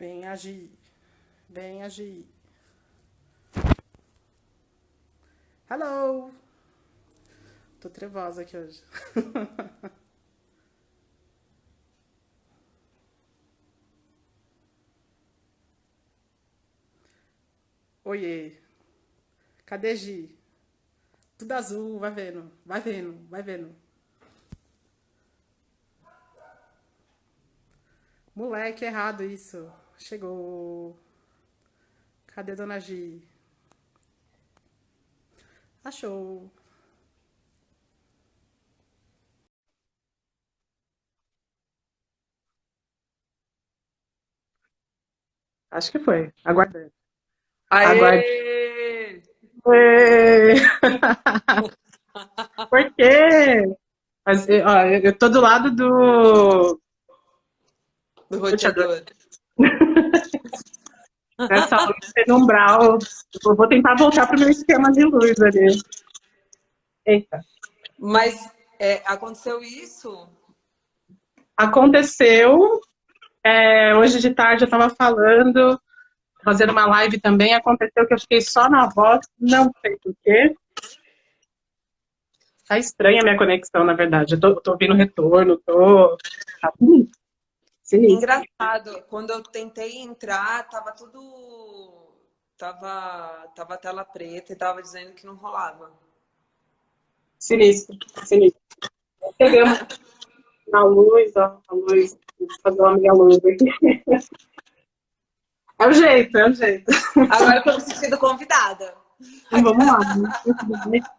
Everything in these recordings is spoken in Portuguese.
Vem agir, vem agir. Hello! Tô trevosa aqui hoje. Oiê, cadê Gi? Tudo azul, vai vendo, vai vendo, vai vendo. Moleque, errado isso. Chegou. Cadê Dona Gi? Achou. Acho que foi. Aguardando. Aguarde. Aê! Ê! Por quê? Mas, ó, eu tô do lado do Do roteador. roteador. Nessa luz penumbral. Eu vou tentar voltar pro meu esquema de luz ali. Eita. Mas aconteceu isso? Aconteceu. Hoje de tarde eu tava falando, fazendo uma live também. Aconteceu que eu fiquei só na voz, não sei por quê. Tá estranha a minha conexão, na verdade. Eu tô ouvindo retorno, tô. Tá sinistro. Engraçado, quando eu tentei entrar, tava tudo. Tava tela preta e tava dizendo que não rolava. Sinistro, sinistro. Pegamos na luz, ó, a luz. Vou fazer uma meia luz aqui. É o jeito, é o jeito. Agora eu tô me sentindo convidada. Então vamos lá.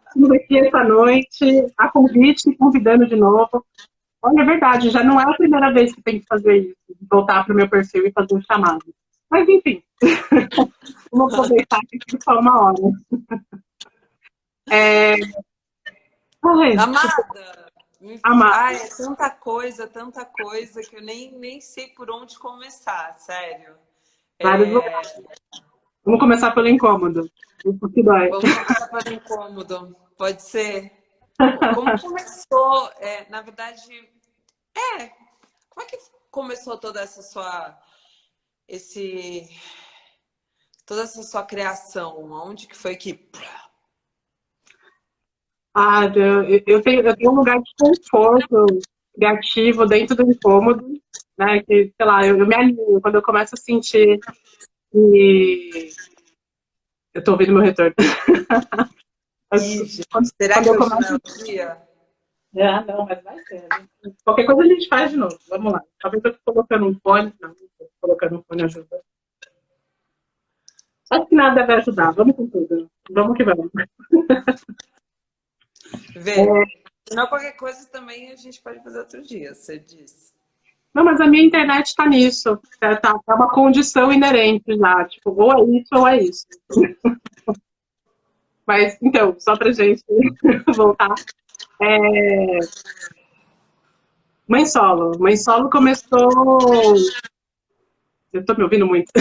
Estamos aqui essa noite, a convite, convidando de novo. Olha, é verdade, já não é a primeira vez que tem que fazer isso, voltar para o meu perfil e fazer um chamado. Mas, enfim, vamos aproveitar que foi só uma hora. É... Ai, Amada! amar, Ai, é tanta coisa que eu nem sei por onde começar, sério. vários É, lugares. Vamos começar pelo incômodo. Isso que dói. vamos começar pelo incômodo, pode ser? Como começou, na verdade, é, como é que começou esse, toda essa sua criação? Onde que foi que... Eu tenho um lugar de conforto criativo dentro do incômodo, né? Que, sei lá, eu me alinho quando eu começo a sentir que eu tô ouvindo meu retorno. Ih, gente, será Quando que eu hoje não começo. é o dia? Ah, não, mas vai ser. Qualquer coisa a gente faz de novo. Vamos lá. Talvez eu tô colocando um fone. Não, não tô colocando um fone ajuda. Acho que nada deve ajudar. Vamos com tudo. Vamos que vamos. Vê, se não qualquer coisa também a gente pode fazer outro dia, você disse. Não, mas a minha internet tá nisso. É uma condição inerente já. Tipo, ou é isso ou é isso. Mas, então, só pra gente voltar. É... Mãe Solo. Mãe Solo começou. Eu tô me ouvindo muito.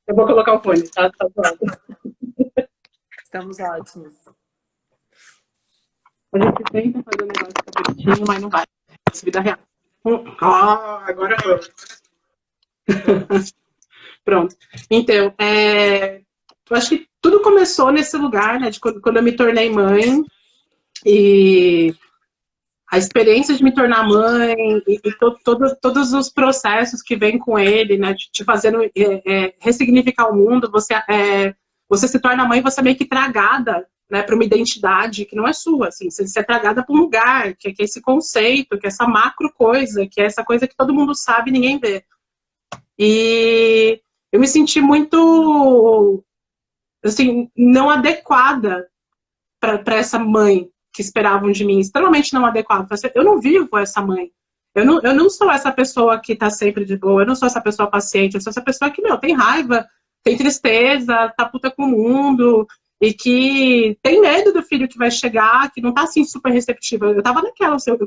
Eu vou colocar o fone, tá? Tá do lado. Estamos ótimos. A gente tenta fazer o negócio ficar bonitinho, mas não vai. Essa vida real. Agora foi. Pronto. Então, eu acho que tudo começou nesse lugar, né? De quando eu me tornei mãe e a experiência de me tornar mãe todos os processos que vêm com ele, né? Te fazendo ressignificar o mundo. Você se torna mãe, você é meio que tragada, né, para uma identidade que não é sua, assim, você é tragada para um lugar, que é esse conceito, que é essa macro coisa, que é essa coisa que todo mundo sabe e ninguém vê. E eu me senti muito, assim, não adequada para essa mãe que esperavam de mim, extremamente não adequada. Eu não vivo essa mãe. Eu não sou essa pessoa que tá sempre de boa, eu não sou essa pessoa paciente, eu sou essa pessoa que, meu, tem raiva, tem tristeza, tá puta com o mundo, e que tem medo do filho que vai chegar, que não tá assim super receptiva. Eu tava naquela, assim, eu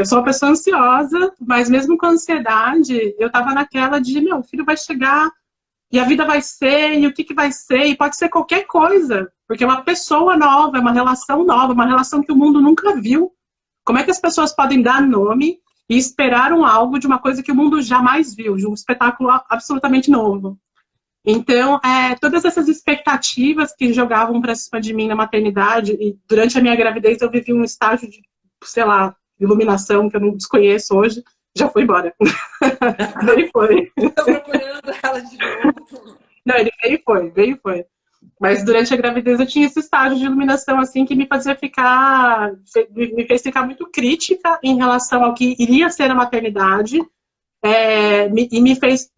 sou uma pessoa ansiosa, mas mesmo com ansiedade, eu tava naquela de, meu, o filho vai chegar, e a vida vai ser, e o que vai ser, e pode ser qualquer coisa, porque é uma pessoa nova, é uma relação nova, uma relação que o mundo nunca viu. Como é que as pessoas podem dar nome e esperaram algo de uma coisa que o mundo jamais viu, de um espetáculo absolutamente novo. Então, todas essas expectativas que jogavam para cima de mim na maternidade, e durante a minha gravidez eu vivi um estágio de, sei lá, iluminação que eu não desconheço hoje, já foi embora. Veio e foi. Estou procurando ela de novo. Não, ele veio e foi. Mas durante a gravidez eu tinha esse estágio de iluminação assim que me fazia ficar, me fez ficar muito crítica em relação ao que iria ser a maternidade, e me fez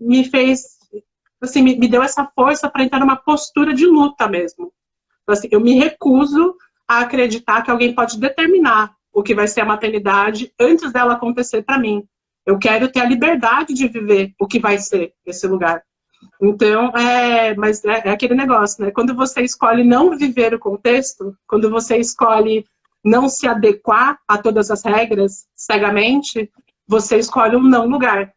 assim, me deu essa força para entrar numa postura de luta mesmo. Então, assim, eu me recuso a acreditar que alguém pode determinar o que vai ser a maternidade antes dela acontecer para mim. Eu quero ter a liberdade de viver o que vai ser esse lugar. Então, mas é aquele negócio, né? Quando você escolhe não viver o contexto, quando você escolhe não se adequar a todas as regras cegamente, você escolhe um não lugar.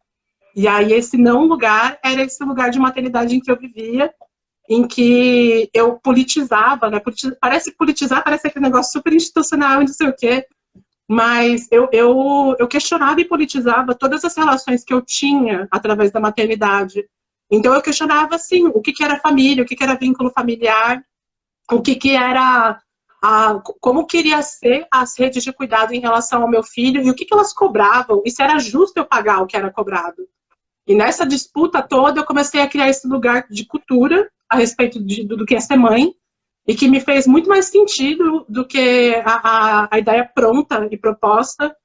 E aí esse não lugar era esse lugar de maternidade em que eu vivia, em que eu politizava, né? Parece politizar, parece aquele negócio super institucional, não sei o quê, mas eu questionava e politizava todas as relações que eu tinha através da maternidade. Então eu questionava, assim, o que era família, o que era vínculo familiar, o que era... como queria ser as redes de cuidado em relação ao meu filho e o que elas cobravam, e se era justo eu pagar o que era cobrado. E nessa disputa toda eu comecei a criar esse lugar de cultura a respeito do que é ser mãe, e que me fez muito mais sentido do que a ideia pronta e proposta.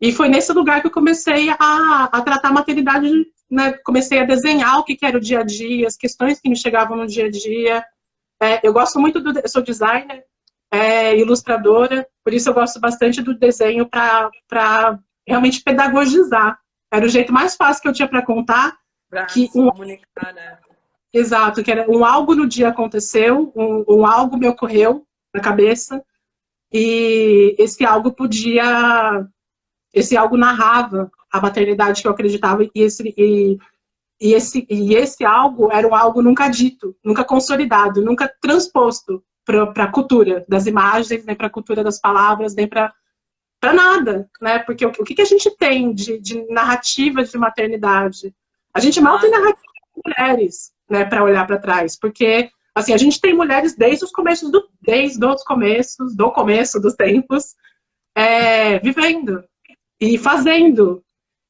E foi nesse lugar que eu comecei a tratar a maternidade, né? Comecei a desenhar o que era o dia a dia, as questões que me chegavam no dia a dia. Eu gosto muito eu sou designer, ilustradora, por isso eu gosto bastante do desenho para realmente pedagogizar. Era o jeito mais fácil que eu tinha para contar. Para se comunicar, né? Exato, que era algo no dia aconteceu, algo me ocorreu na cabeça, e esse algo narrava a maternidade que eu acreditava, e esse algo era um algo nunca dito, nunca consolidado, nunca transposto para a cultura das imagens, nem para a cultura das palavras, nem para nada, né? Porque o que a gente tem de narrativa de maternidade? A gente mal tem narrativa de mulheres, né, para olhar para trás, porque assim, a gente tem mulheres desde os começos do começo dos tempos, vivendo e fazendo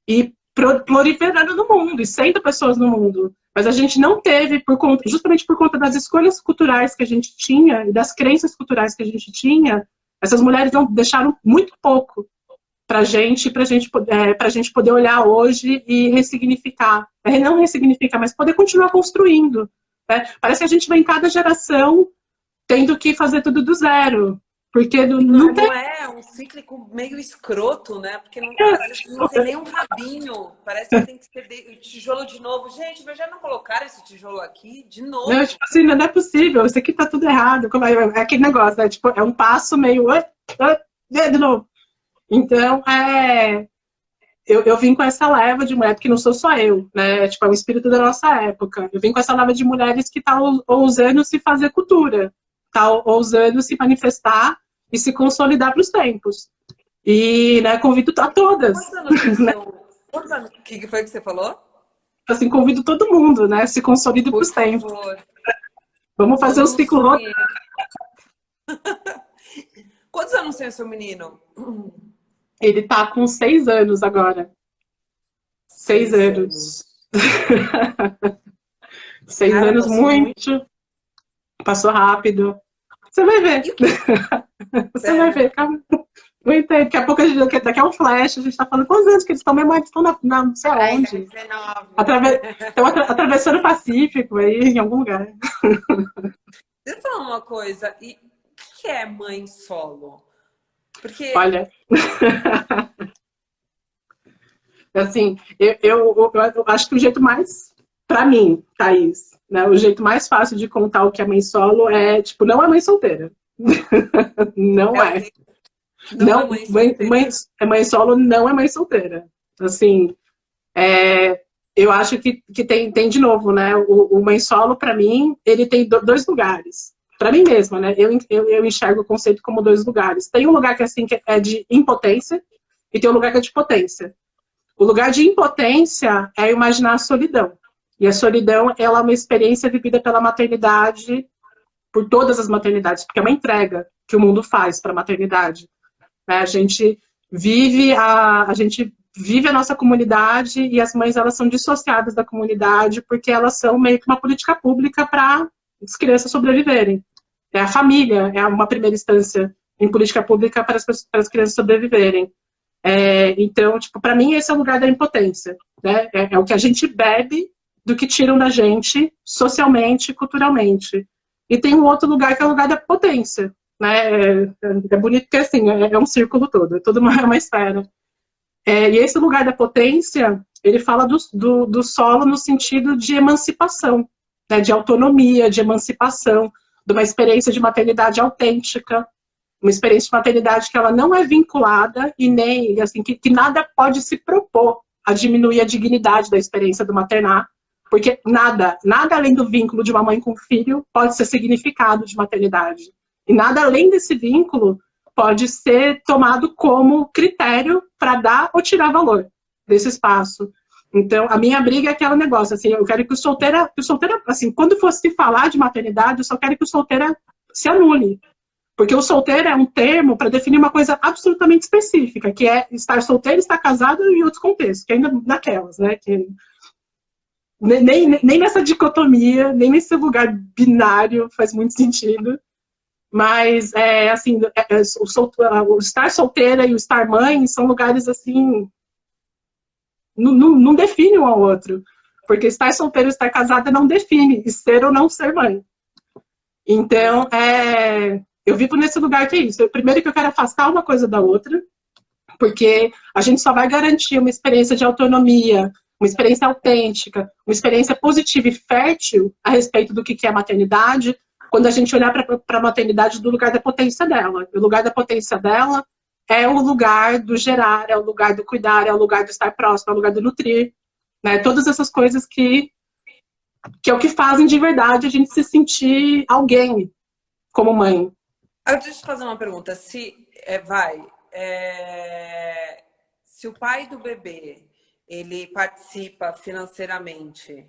e proliferando no mundo e sendo pessoas no mundo. Mas a gente não teve, justamente por conta das escolhas culturais que a gente tinha e das crenças culturais que a gente tinha, essas mulheres não deixaram muito pouco pra gente poder olhar hoje e ressignificar. Não ressignificar, mas poder continuar construindo. Né? Parece que a gente vem em cada geração tendo que fazer tudo do zero. Porque não é um cíclico meio escroto, né? Porque às vezes não tem nem um rabinho. Parece que tem que ser tijolo de novo. Gente, mas já não colocaram esse tijolo aqui de novo? Não, tipo assim, não é possível. Isso aqui tá tudo errado. É aquele negócio, né? Tipo, é um passo meio... de novo. Então, eu vim com essa leva de mulher, porque não sou só eu, né? Tipo, é o espírito da nossa época. Eu vim com essa leva de mulheres que estão ousando se fazer cultura, estão ousando se manifestar e se consolidar para os tempos. E, né, convido a todas. Quantos anos né? Quantos anos? O que foi que você falou? Assim, convido todo mundo, né? Se consolide para os tempos. Vamos fazer o ciclo roto. Quantos anos tem o seu menino? Ele tá com 6 anos agora. 6 anos. 6 anos muito. Passou rápido. Você vai ver. Você vai ver. Calma. Não entendo. Daqui a pouco, daqui a um flash, a gente tá falando quantos anos que eles estão mesmo, eles estão não sei onde. Estão atravessando o Pacífico aí, em algum lugar. Deixa eu falar uma coisa. E o que é mãe solo? Porque... Olha... assim, eu acho que o jeito mais, pra mim, Thaís, né, o jeito mais fácil de contar o que é mãe solo é, tipo, não é mãe solteira. Não é. Não é mãe solo não é mãe solteira. Assim, eu acho que tem de novo, né? O mãe solo, pra mim, ele tem 2 lugares. Pra mim mesma, né? Eu enxergo o conceito como 2 lugares. Tem um lugar que, assim, que é de impotência e tem um lugar que é de potência. O lugar de impotência é imaginar a solidão. E a solidão, ela é uma experiência vivida pela maternidade, por todas as maternidades, porque é uma entrega que o mundo faz para a maternidade. Né? A gente vive a nossa comunidade e as mães, elas são dissociadas da comunidade porque elas são meio que uma política pública para as crianças sobreviverem. A família é uma primeira instância em política pública para as crianças sobreviverem. Então, tipo, para mim, esse é o lugar da impotência. Né? É o que a gente bebe do que tiram da gente socialmente, culturalmente. E tem um outro lugar que é o lugar da potência. Né? É bonito porque assim, é um círculo todo, é toda uma esfera. E esse lugar da potência, ele fala do solo no sentido de emancipação, né? De autonomia, de emancipação, de uma experiência de maternidade autêntica, uma experiência de maternidade que ela não é vinculada e nem, assim, que nada pode se propor a diminuir a dignidade da experiência do maternar, porque nada além do vínculo de uma mãe com o filho pode ser significado de maternidade. E nada além desse vínculo pode ser tomado como critério para dar ou tirar valor desse espaço. Então, a minha briga é aquele negócio, assim, eu quero que o solteira, assim, quando fosse falar de maternidade, eu só quero que o solteira se anule. Porque o solteiro é um termo para definir uma coisa absolutamente específica, que é estar solteiro, estar casado e outros contextos, que ainda naquelas, né? Que nem nessa dicotomia, nem nesse lugar binário faz muito sentido. Mas, assim, o estar solteira e o estar mãe são lugares, assim, não definem um ao outro. Porque estar solteira e estar casada não define ser ou não ser mãe. Então, eu vivo nesse lugar que é isso. Primeiro que eu quero afastar uma coisa da outra, porque a gente só vai garantir uma experiência de autonomia, uma experiência autêntica, uma experiência positiva e fértil a respeito do que é a maternidade, quando a gente olhar para a maternidade do lugar da potência dela. O lugar da potência dela é o lugar do gerar, é o lugar do cuidar, é o lugar do estar próximo, é o lugar do nutrir. Né? Todas essas coisas que é o que fazem de verdade a gente se sentir alguém como mãe. Deixa eu te fazer uma pergunta. Se o pai do bebê ele participa financeiramente,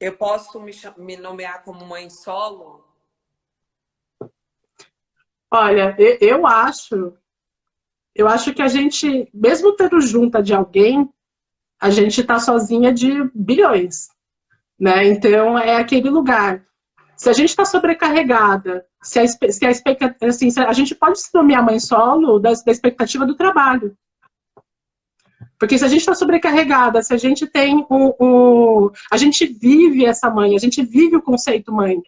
eu posso me nomear como mãe solo? Olha, eu acho que a gente, mesmo tendo junta de alguém, a gente está sozinha de bilhões, né? Então é aquele lugar. Se a gente está sobrecarregada, se a gente pode se nomear mãe solo da expectativa do trabalho. Porque se a gente está sobrecarregada, se a gente tem a gente vive essa mãe, a gente vive o conceito mãe.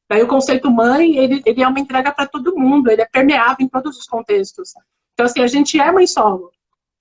Daí o conceito mãe, ele é uma entrega para todo mundo, ele é permeável em todos os contextos. Então, assim, a gente é mãe solo.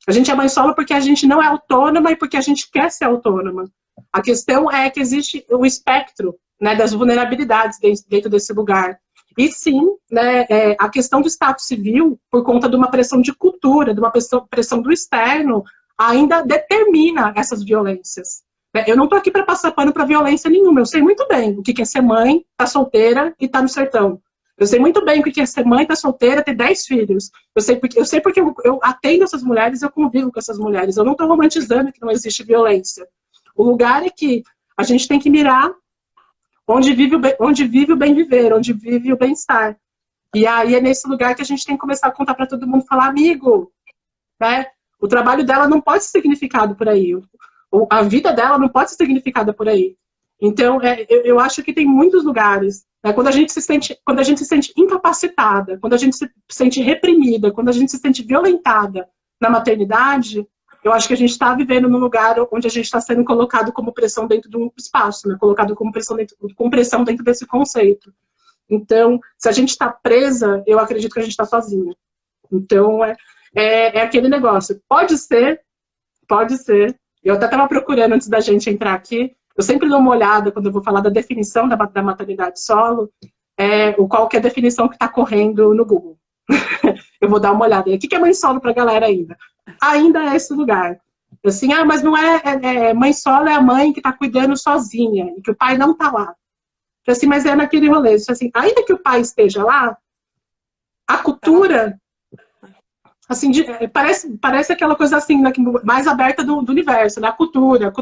A gente é mãe solo porque a gente não é autônoma e porque a gente quer ser autônoma. A questão é que existe o espectro, né, das vulnerabilidades dentro desse lugar. E sim, né, a questão do status civil, por conta de uma pressão de cultura, de uma pressão do externo, ainda determina essas violências. Eu não estou aqui para passar pano para violência nenhuma. Eu sei muito bem o que é ser mãe, estar solteira e estar no sertão. Eu sei muito bem o que é ser mãe, estar solteira, ter 10 filhos. Eu sei porque eu atendo essas mulheres, eu convivo com essas mulheres. Eu não estou romantizando que não existe violência. O lugar é que a gente tem que mirar onde vive o bem viver, onde vive o bem-estar. E aí é nesse lugar que a gente tem que começar a contar para todo mundo, falar, amigo, né? O trabalho dela não pode ser significado por aí. A vida dela não pode ser significada por aí. Então, eu acho que tem muitos lugares, né? Quando a gente se sente incapacitada, quando a gente se sente reprimida, quando a gente se sente violentada na maternidade, eu acho que a gente está vivendo num lugar onde a gente está sendo colocado como pressão dentro de um espaço, né? Colocado como pressão dentro desse conceito. Então, se a gente está presa, eu acredito que a gente está sozinha. Então, é aquele negócio. Pode ser. Eu até estava procurando antes da gente entrar aqui. Eu sempre dou uma olhada quando eu vou falar da definição da maternidade solo, qual que é a definição que está correndo no Google. Eu vou dar uma olhada. O que é mãe solo para a galera ainda? Ainda é esse lugar. Assim, mas não mãe solo é a mãe que está cuidando sozinha e que o pai não está lá. Assim, mas é naquele rolê. Assim, ainda que o pai esteja lá, a cultura assim, parece aquela coisa assim, né, mais aberta do universo, né? Cultura.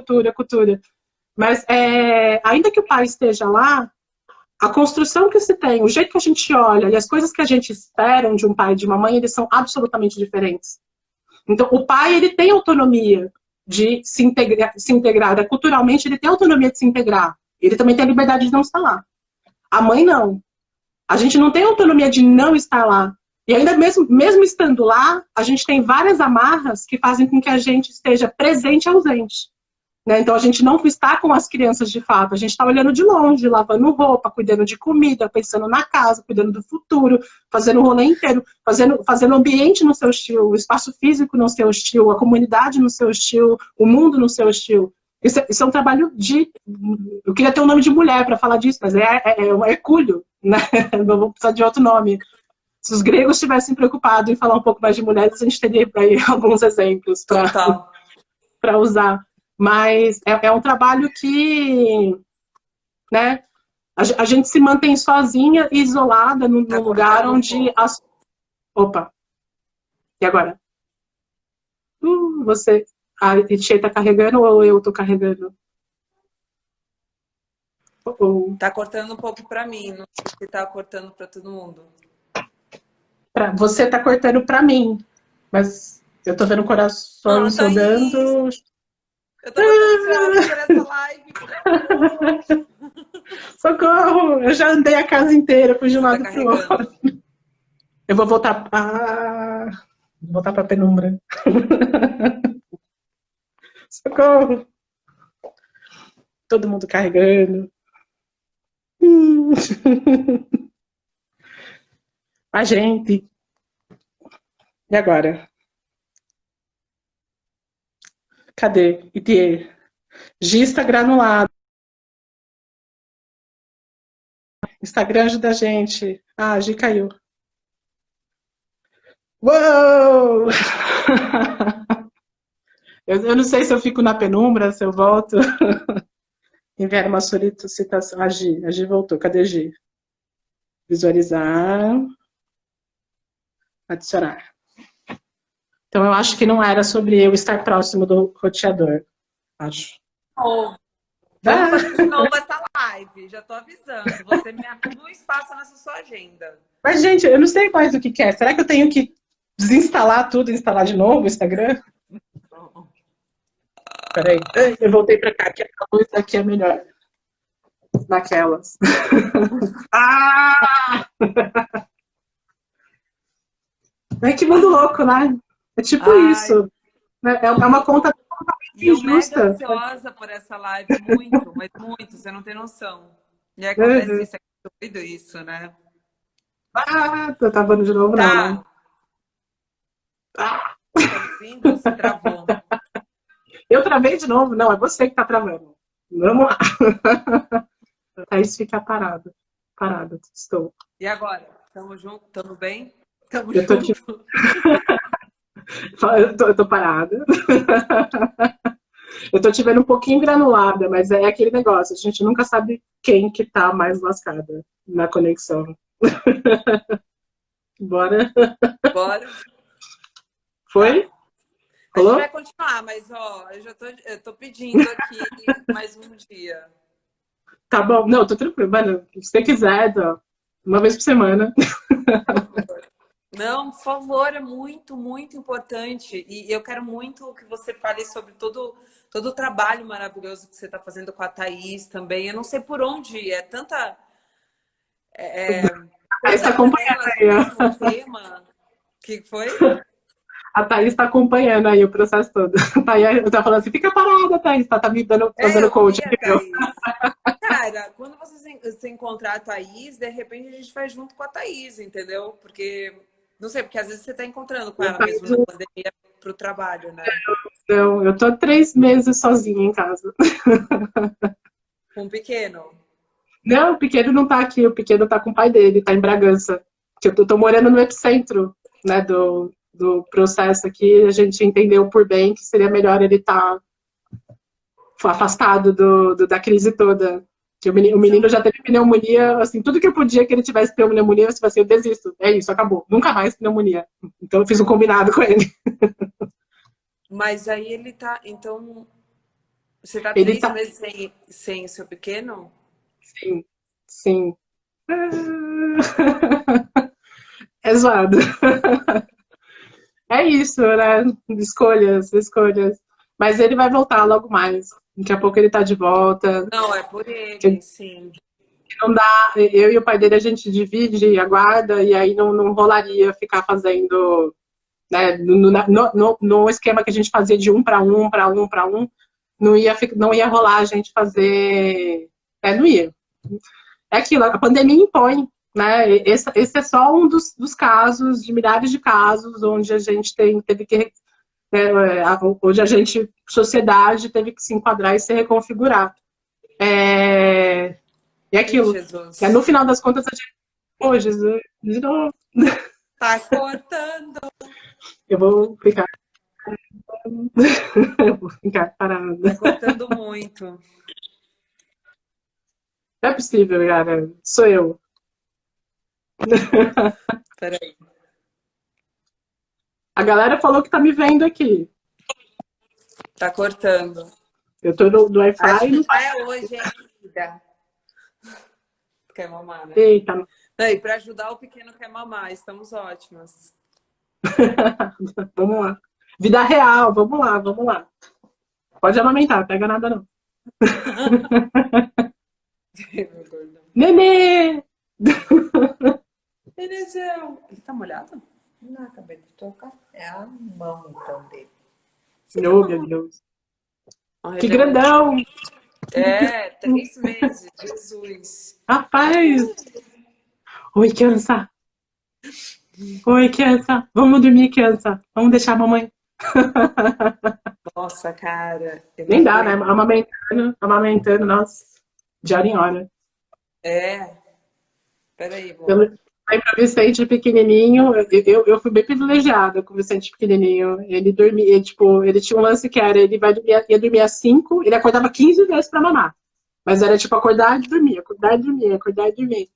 Mas ainda que o pai esteja lá, a construção que se tem, o jeito que a gente olha e as coisas que a gente espera de um pai e de uma mãe, eles são absolutamente diferentes. Então, o pai, ele tem autonomia de se integrar. Culturalmente, ele tem autonomia de se integrar. Ele também tem a liberdade de não estar lá. A mãe, não. A gente não tem autonomia de não estar lá. E ainda mesmo estando lá, a gente tem várias amarras que fazem com que a gente esteja presente e ausente. Né? Então, a gente não está com as crianças de fato, a gente está olhando de longe, lavando roupa, cuidando de comida, pensando na casa, cuidando do futuro, fazendo o rolê inteiro, fazendo o ambiente no seu estilo, o espaço físico no seu estilo, a comunidade no seu estilo, o mundo no seu estilo. Isso é um trabalho de... Eu queria ter um nome de mulher para falar disso, mas é Hercúleo, né? Não vou precisar de outro nome. Se os gregos tivessem preocupado em falar um pouco mais de mulheres, a gente teria aí alguns exemplos para usar. Mas é um trabalho que, né, a gente se mantém sozinha e isolada num lugar onde... Opa! E agora? Você... A Tietê tá carregando ou eu tô carregando? Tá cortando um pouco para mim, não sei se tá cortando para todo mundo. Você tá cortando para mim, mas eu tô vendo corações rodando. Eu tô muito ansiosa por essa live. Socorro! Eu já andei a casa inteira, fui de um lado pro outro. Eu vou voltar para a penumbra. Socorro! Todo mundo carregando. A gente. E agora? Cadê? Itiê. Gi está granulado. Instagram ajuda a gente. Ah, a Gi caiu. Uou! Eu não sei se eu fico na penumbra, se eu volto. Enviar uma solicitação. A Gi voltou. Cadê a Gi? Visualizar. Adicionar. Então, eu acho que não era sobre eu estar próximo do roteador. Acho. Oh, vamos fazer de novo essa live. Já tô avisando. Você me arruma um espaço nessa sua agenda. Mas, gente, eu não sei mais o que é. Será que eu tenho que desinstalar tudo e instalar de novo o Instagram? Peraí. Eu voltei pra cá, que a luz aqui é melhor. Naquelas. Ah! Ai, que mundo louco, né? É tipo isso. É uma conta totalmente injusta. Eu mega ansiosa por essa live, muito, mas muito, você não tem noção. E acontece isso, é doido isso, né? Ah, tô travando de novo, tá. Não, né? Tá me ouvindo? Você travou. Eu travei de novo? Não, é você que tá travando. Vamos lá. Thaís fica parada. Parada, estou. E agora? Tamo junto? Tamo bem? Tamo eu tô junto? Eu tô parada. Eu tô te vendo um pouquinho granulada, mas é aquele negócio, a gente nunca sabe quem que tá mais lascada na conexão. Bora? Bora. Foi? Tá. A gente vai continuar, mas ó, eu tô pedindo aqui mais um dia. Tá bom, não, tô tranquilo, mano. Se você quiser, ó, uma vez por semana. Não, por favor, é muito, muito importante. E eu quero muito que você fale sobre todo o trabalho maravilhoso que você está fazendo com a Thaís também. Eu não sei por onde, é tanta... Thaís está acompanhando aí, mesmo tema. Que foi? A Thaís está acompanhando aí o processo todo. Eu tava falando assim, fica parada, Thaís, tá me fazendo coaching. Cara, quando você se encontrar a Thaís, de repente a gente faz junto com a Thaís, entendeu? Porque, não sei, porque às vezes você tá encontrando com ela mesmo na pandemia pro trabalho, né? Não, eu tô 3 meses sozinha em casa. Com o pequeno? Não, o pequeno não tá aqui, o pequeno tá com o pai dele, tá em Bragança. Eu tô morando no epicentro, né, do processo aqui, a gente entendeu por bem que seria melhor ele estar afastado da crise toda. O menino já teve pneumonia, assim, tudo que eu podia que ele tivesse pneumonia, eu assim, eu desisto. É isso, acabou. Nunca mais pneumonia. Então eu fiz um combinado com ele. Mas aí ele tá. Então, você tá Ele 3 meses sem seu pequeno? sim, sim. É zoado. É isso, né? Escolhas, escolhas. Mas ele vai voltar logo mais. Daqui a pouco ele tá de volta. Não, é por ele, sim. Não dá, eu e o pai dele a gente divide a guarda e aí não rolaria ficar fazendo, né, no esquema que a gente fazia de um para um, para um, para um, não ia rolar a gente fazer, não ia. É aquilo, a pandemia impõe, né? Esse é só um dos casos, de milhares de casos, onde a gente teve que, onde a gente, sociedade, teve que se enquadrar e se reconfigurar. É Ih, aquilo. No Jesus. final das contas, a gente. Pô, Jesus, de novo. Tá cortando. Eu vou ficar. Eu vou ficar Tá parada. cortando muito. Não é possível, cara. Sou eu. Peraí. A galera falou que tá me vendo aqui. Tá cortando. Eu tô do Acho Wi-Fi e que não já vai. é hoje, hein, querida? Quer mamar, né? Eita. Não, e pra ajudar o pequeno quer mamar, estamos ótimas. Vamos lá. Vida real, vamos lá, vamos lá. Pode amamentar, pega nada não. Meu gordão. Nenê! Nenezão. Ele tá molhado? Não, acabei de tocar. É a mão, então, dele. Oh, meu Deus. Olha, Que ele é muito- grandão! É, 3 meses. Jesus. Rapaz! Oi, criança! Oi, criança! Vamos dormir, criança! Vamos deixar a mamãe. Nossa, cara. Eu não Nem dá, né? aguento. Amamentando, nossa, de hora em hora. É. Peraí, Eu amor. aí para Vicente pequenininho, eu fui bem privilegiada com o Vicente pequenininho. Ele dormia, ele tinha um lance que era, ele ia dormir às 5, ele acordava 15 vezes para mamar. Mas era tipo acordar e dormir, acordar e dormir, acordar e dormir.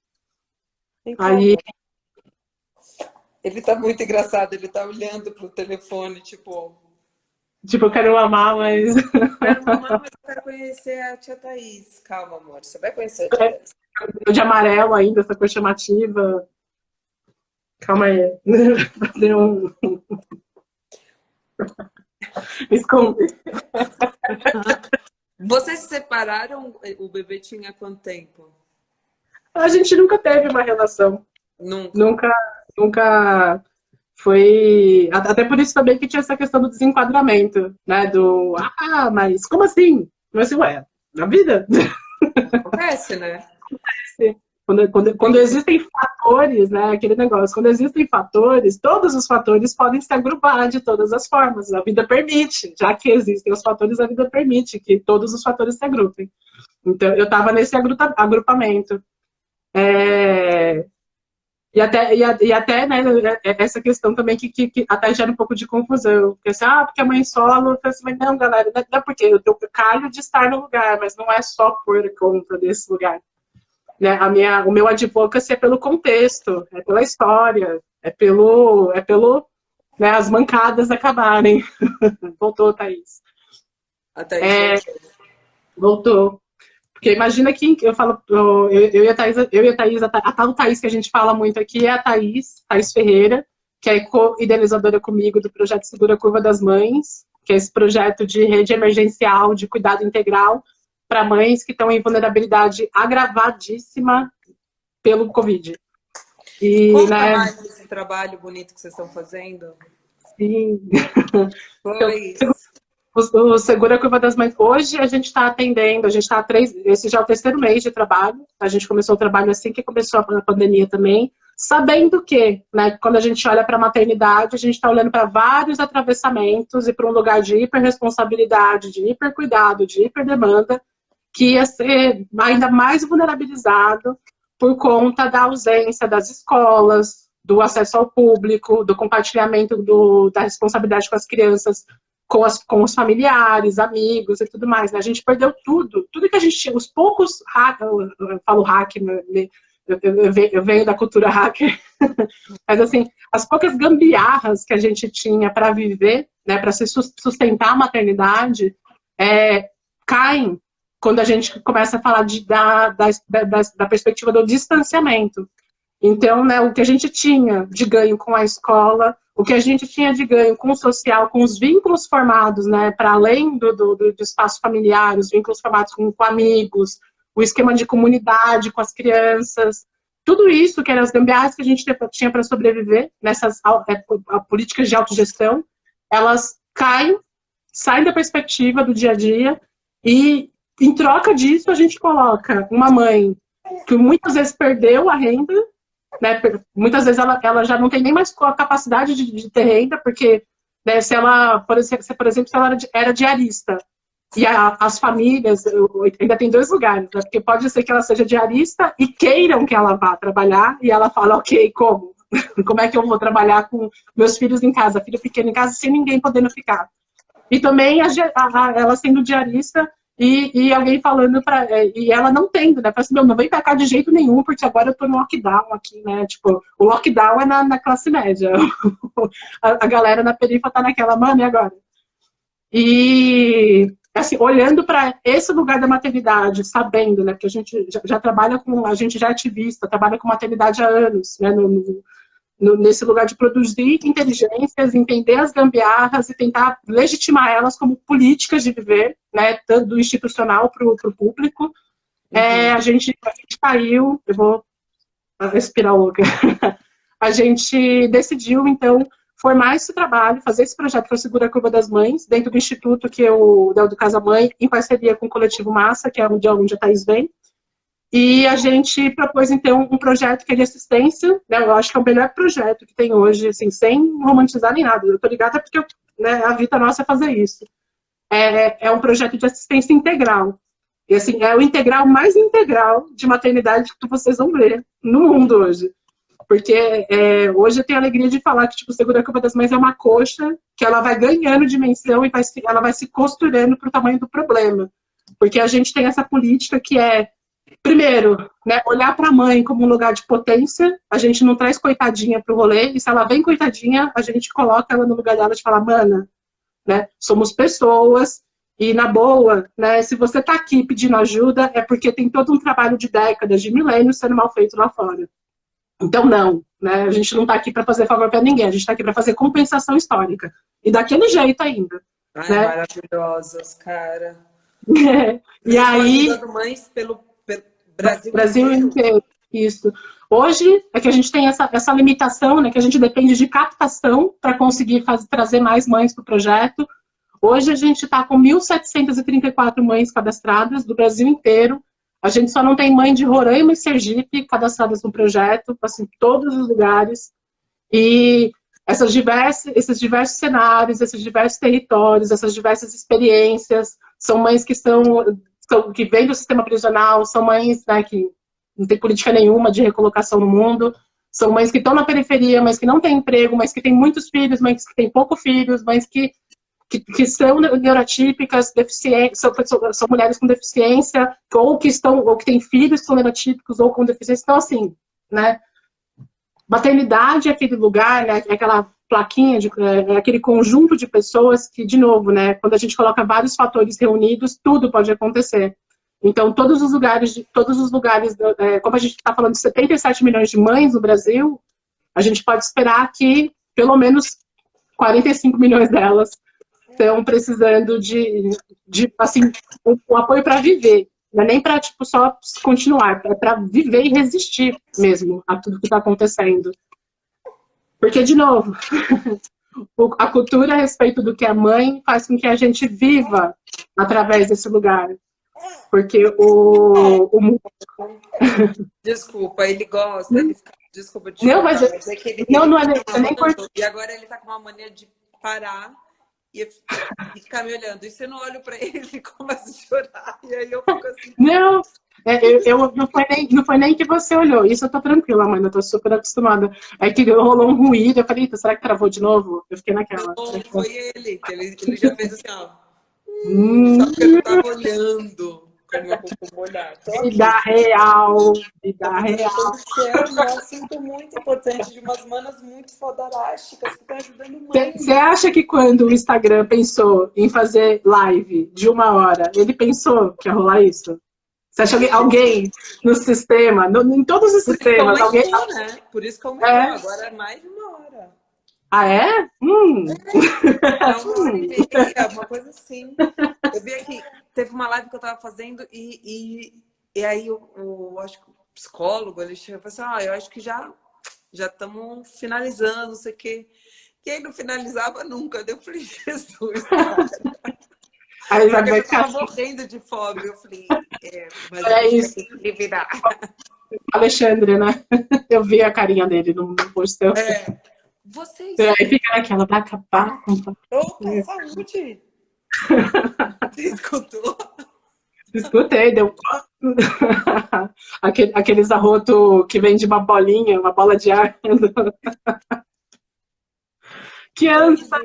Então, Aí, amor. Ele tá muito engraçado, ele tá olhando pro telefone, tipo, tipo, eu quero mamar, mas quero mamar, mas eu quero conhecer a tia Thaís. Calma, amor, você vai conhecer a tia Thaís. de amarelo ainda, essa cor chamativa. Calma aí. Fazer um. Me esconder. Vocês se separaram? O bebê tinha quanto tempo? A gente nunca teve uma relação. Nunca. Nunca, nunca foi. Até por isso também que tinha essa questão do desenquadramento, né? Mas como assim? Mas assim, ué, na vida? Acontece, né? Quando existem fatores, né? Aquele negócio, quando existem fatores, todos os fatores podem se agrupar de todas as formas. A vida permite, já que existem os fatores, a vida permite que todos os fatores se agrupem. Então, eu estava nesse agrupamento. E até né, essa questão também que até gera um pouco de confusão. Porque, assim, porque a mãe solo, eu assim, mas não, galera, não é porque eu calho de estar no lugar, mas não é só por conta desse lugar. Né? O meu advocacy é pelo contexto, é pela história, é pelo né, as mancadas acabarem. Voltou, Thaís. A Thaís Voltou. Porque imagina que eu falo, eu e a Thaís, a tal Thaís que a gente fala muito aqui é a Thaís Ferreira, que é co-idealizadora comigo do projeto Segura Curva das Mães, que é esse projeto de rede emergencial de cuidado integral para mães que estão em vulnerabilidade agravadíssima pelo Covid. E, Conta né, mais desse trabalho bonito que vocês estão fazendo. sim. Pois. O Segura Curva das Mães, hoje a gente está atendendo, a gente está esse já é o 3º mês de trabalho, a gente começou o trabalho assim que começou a pandemia também, sabendo que, né, quando a gente olha para a maternidade, a gente está olhando para vários atravessamentos e para um lugar de hiperresponsabilidade, de hipercuidado, de hiperdemanda, que ia ser ainda mais vulnerabilizado por conta da ausência das escolas, do acesso ao público, do compartilhamento da responsabilidade com as crianças com os familiares, amigos e tudo mais, né? A gente perdeu tudo que a gente tinha, os poucos eu falo hack, né? Eu venho da cultura hacker, mas assim, as poucas gambiarras que a gente tinha para viver, né, para se sustentar a maternidade, caem quando a gente começa a falar da perspectiva do distanciamento. Então, né, o que a gente tinha de ganho com a escola, o que a gente tinha de ganho com o social, com os vínculos formados, né, para além do espaço familiar, os vínculos formados com amigos, o esquema de comunidade com as crianças, tudo isso que eram as gambiarras que a gente tinha para sobreviver nessas políticas de autogestão, elas saem da perspectiva do dia a dia e, em troca disso, a gente coloca uma mãe que muitas vezes perdeu a renda, né? Muitas vezes ela já não tem nem mais a capacidade de ter renda, porque, né, se ela, por exemplo, se ela era diarista, e as famílias, ainda tem 2 lugares, né? Porque pode ser que ela seja diarista e queiram que ela vá trabalhar, e ela fala, ok, como? Como é que eu vou trabalhar com meus filhos em casa, filho pequeno em casa, sem ninguém podendo ficar? E também ela sendo diarista, e alguém falando e ela não tendo, né? Fala assim, não vem pra cá de jeito nenhum, porque agora eu tô no lockdown aqui, né? Tipo, o lockdown é na classe média. A galera na periferia tá naquela, mano, e agora? E, assim, olhando para esse lugar da maternidade, sabendo, né? Porque a gente já trabalha a gente já é ativista, trabalha com maternidade há anos, né? Nesse lugar de produzir inteligências, entender as gambiarras e tentar legitimar elas como políticas de viver, né, tanto do institucional para o público. A gente caiu, eu vou respirar louca, a gente decidiu, então, formar esse trabalho, fazer esse projeto que é o Segura a Curva das Mães, dentro do instituto que do Casa Mãe, em parceria com o Coletivo Massa, que é onde a Thaís vem. E a gente propôs, então, um projeto que é de assistência, né? Eu acho que é o melhor projeto que tem hoje, assim, sem romantizar nem nada. Eu tô ligada porque, né, a vida nossa é fazer isso. É um projeto de assistência integral. E, assim, é o integral mais integral de maternidade que vocês vão ver no mundo hoje. Porque hoje eu tenho a alegria de falar que, tipo, o Segura a Curva das Mães é uma coxa que ela vai ganhando dimensão e ela vai se costurando para o tamanho do problema. Porque a gente tem essa política que primeiro, né, olhar para a mãe como um lugar de potência, a gente não traz coitadinha para o rolê, e se ela vem coitadinha, a gente coloca ela no lugar dela de falar, mana, né, somos pessoas, e na boa, né, se você está aqui pedindo ajuda, é porque tem todo um trabalho de décadas, de milênios sendo mal feito lá fora. Então, não, né, a gente não está aqui para fazer favor para ninguém, a gente está aqui para fazer compensação histórica, e daquele jeito ainda. Ai, né? Maravilhosas, cara. E aí... ajudando mães pelo Brasil inteiro. Isso. Hoje é que a gente tem essa limitação, né, que a gente depende de captação para conseguir trazer mais mães para o projeto. Hoje a gente está com 1.734 mães cadastradas do Brasil inteiro. A gente só não tem mãe de Roraima e Sergipe cadastradas no projeto, assim, todos os lugares. E esses diversos cenários, esses diversos territórios, essas diversas experiências, são mães que vêm do sistema prisional, são mães, né, que não tem política nenhuma de recolocação no mundo, são mães que estão na periferia, mães que não têm emprego, mães que têm muitos filhos, mães que têm poucos filhos, mães que são neurotípicas, deficientes, são mulheres com deficiência, ou que têm filhos que são neurotípicos ou com deficiência. Então, assim, né, maternidade é aquele lugar, né, é aquela plaquinha, é aquele conjunto de pessoas que, de novo, né, quando a gente coloca vários fatores reunidos, tudo pode acontecer. Então, todos os lugares, como a gente está falando de 77 milhões de mães no Brasil, a gente pode esperar que pelo menos 45 milhões delas estão precisando de assim, o apoio para viver. Não é nem para, tipo, só continuar, é para viver e resistir mesmo a tudo que está acontecendo. Porque, de novo, a cultura a respeito do que é mãe faz com que a gente viva através desse lugar. Porque Desculpa, ele gosta, ele fica... Desculpa, não, mas é que ele não é nem e agora ele tá com uma mania de parar e ficar me olhando. E se eu não olho para ele, ele começa a chorar. E aí eu fico assim... Não, não foi nem que você olhou. Isso eu tô tranquila, mãe. Eu tô super acostumada. É que rolou um ruído. Eu falei, eita, será que travou de novo? Eu fiquei naquela. Não, foi ele, que ele já fez assim, ó. Hum, Só que eu não tava olhando como eu costumo olhar. Tô vida aqui. real. Vida Tava real. tratando o céu e é um assunto muito importante de umas manas muito fodarásticas que estão ajudando Você mães. acha que quando o Instagram pensou em fazer live de 1 hora, ele pensou que ia rolar isso? Você acha que alguém no sistema, em todos os Por isso que sistemas, alguém. aumentou, né? Por isso que aumentou. É? Agora é mais de 1 hora. Ah, é? É 1 hora e meia, uma coisa assim. Eu vi aqui, teve uma live que eu tava fazendo e aí acho que o psicólogo, ele chegou e falou assim, eu acho que já estamos finalizando, não sei o quê. E aí não finalizava nunca. Eu falei, Jesus, cara. Aí Só que eu vai já ficar. tava morrendo de fome. Eu falei, mas a É gente vai isso, ter que se virar. Alexandre, né? Eu vi a carinha dele no post. Vocês. Aí fica naquela, vai acabar com. Opa, saúde! Você escutou? Escutei, deu. Aqueles arroto que vem de uma bolinha, uma bola de ar. Criança,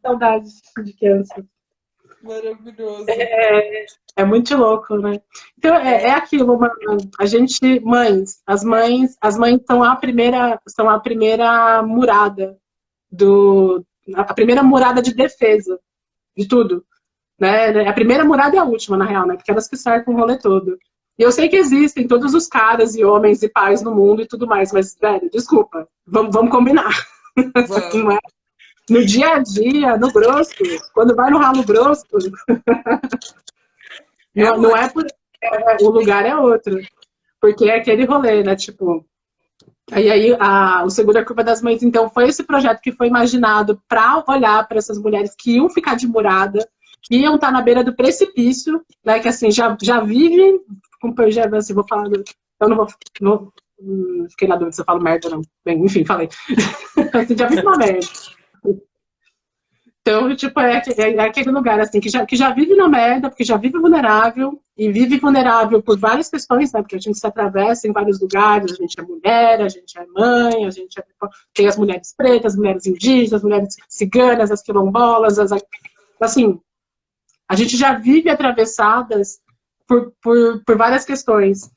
saudade de criança. Maravilhoso. É muito louco, né? Então é aquilo, mano. A gente, as mães são a primeira murada a primeira murada de defesa de tudo, né? A primeira murada e a última, na real, né? Porque elas que cercam o rolê todo. E eu sei que existem todos os caras e homens e pais no mundo e tudo mais, mas, velho, desculpa, vamos combinar. Não é? Vamos. No dia a dia, no grosso, quando vai no ralo grosso, É, não mãe. é por. O lugar é outro. Porque é aquele rolê, né? Tipo. O Segura a Curva das Mães, então, foi esse projeto que foi imaginado para olhar para essas mulheres que iam ficar de murada, que iam estar na beira do precipício, né? Que assim, já vivem. Já, assim, vou falar. Eu não fiquei na dúvida se eu falo merda ou não. Bem, enfim, falei. Assim, já vive uma merda. Então, tipo, é aquele lugar, assim, que já vive na merda, porque já vive vulnerável, e vive vulnerável por várias questões, né? Porque a gente se atravessa em vários lugares, a gente é mulher, a gente é mãe, tem as mulheres pretas, as mulheres indígenas, as mulheres ciganas, as quilombolas, assim, a gente já vive atravessadas por várias questões.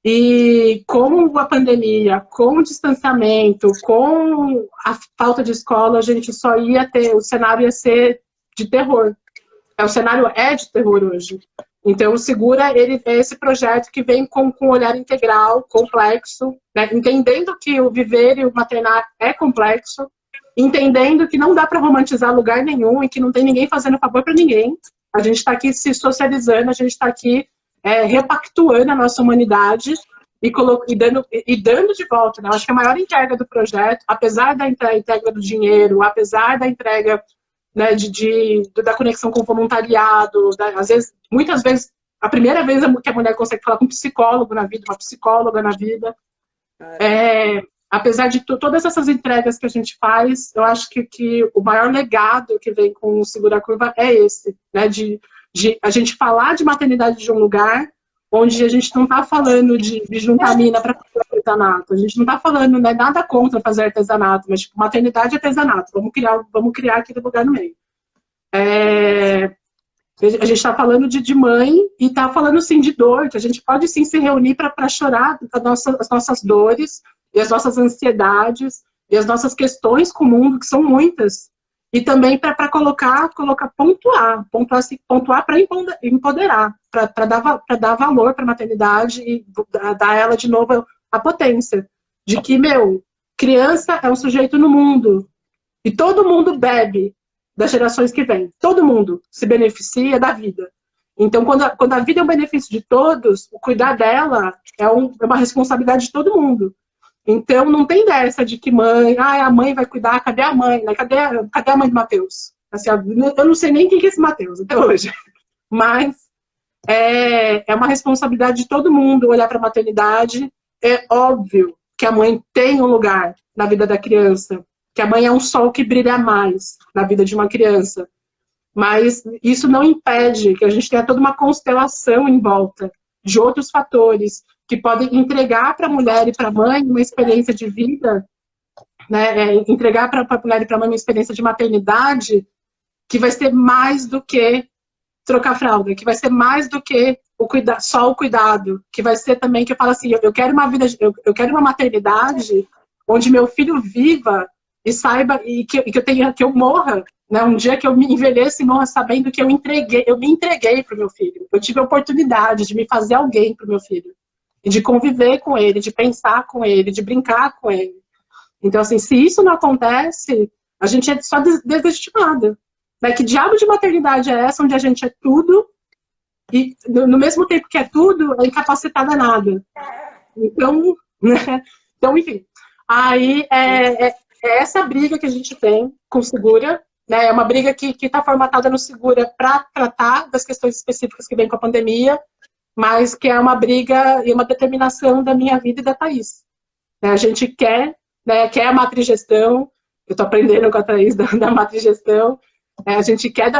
E com a pandemia, com o distanciamento, com a falta de escola, a gente só ia ter, o cenário ia ser de terror. O cenário é de terror hoje. Então, o Segura, ele é esse projeto que vem com um olhar integral, complexo, né? Entendendo que o viver e o maternar é complexo, entendendo que não dá para romantizar lugar nenhum e que não tem ninguém fazendo favor para ninguém. A gente está aqui se socializando, a gente está aqui repactuando a nossa humanidade dando de volta. Né? Eu acho que a maior entrega do projeto, apesar da entrega do dinheiro, apesar da entrega, né, da conexão com o voluntariado, às vezes, muitas vezes, a primeira vez que a mulher consegue falar com um psicólogo na vida, uma psicóloga na vida, apesar de todas essas entregas que a gente faz, eu acho que o maior legado que vem com o Segura a Curva é esse, né, de a gente falar de maternidade de um lugar onde a gente não está falando de juntar mina para fazer artesanato. A gente não está falando, né, nada contra fazer artesanato, mas tipo, maternidade e artesanato. Vamos criar aquele lugar no meio. A gente está falando de mãe e está falando, sim, de dor, que a gente pode, sim, se reunir para chorar as nossas dores e as nossas ansiedades e as nossas questões com o mundo, que são muitas. E também para pontuar para empoderar, para dar valor para a maternidade e dar a ela de novo a potência de que, criança é um sujeito no mundo e todo mundo bebe das gerações que vêm. Todo mundo se beneficia da vida. Então, quando a vida é um benefício de todos, o cuidar dela é uma responsabilidade de todo mundo. Então, não tem dessa de que a mãe vai cuidar, cadê a mãe? Né? Cadê a mãe do Matheus? Assim, eu não sei nem quem é esse Matheus até hoje. Mas é uma responsabilidade de todo mundo olhar para a maternidade. É óbvio que a mãe tem um lugar na vida da criança, que a mãe é um sol que brilha mais na vida de uma criança. Mas isso não impede que a gente tenha toda uma constelação em volta de outros fatores que podem entregar para a mulher e para a mãe uma experiência de vida, né, entregar para a mulher e para a mãe uma experiência de maternidade que vai ser mais do que trocar fralda, que vai ser mais do que só o cuidado, que vai ser também que eu falo assim, eu quero uma vida, eu quero uma maternidade onde meu filho viva e saiba e que eu morra, né, um dia que eu me envelheça e morra sabendo que eu me entreguei para o meu filho, eu tive a oportunidade de me fazer alguém para o meu filho, e de conviver com ele, de pensar com ele, de brincar com ele. Então, assim, se isso não acontece, a gente é só desestimada. Né? Que diabo de maternidade é essa, onde a gente é tudo, e no mesmo tempo que é tudo, é incapacitada a nada. Então, né? Então, enfim. Aí, é essa briga que a gente tem com o Segura, né? É uma briga que está formatada no Segura para tratar das questões específicas que vem com a pandemia, mas que é uma briga e uma determinação da minha vida e da Thaís. Né? A gente quer, né, quer a matrigestão, eu estou aprendendo com a Thaís da matrigestão, a gente quer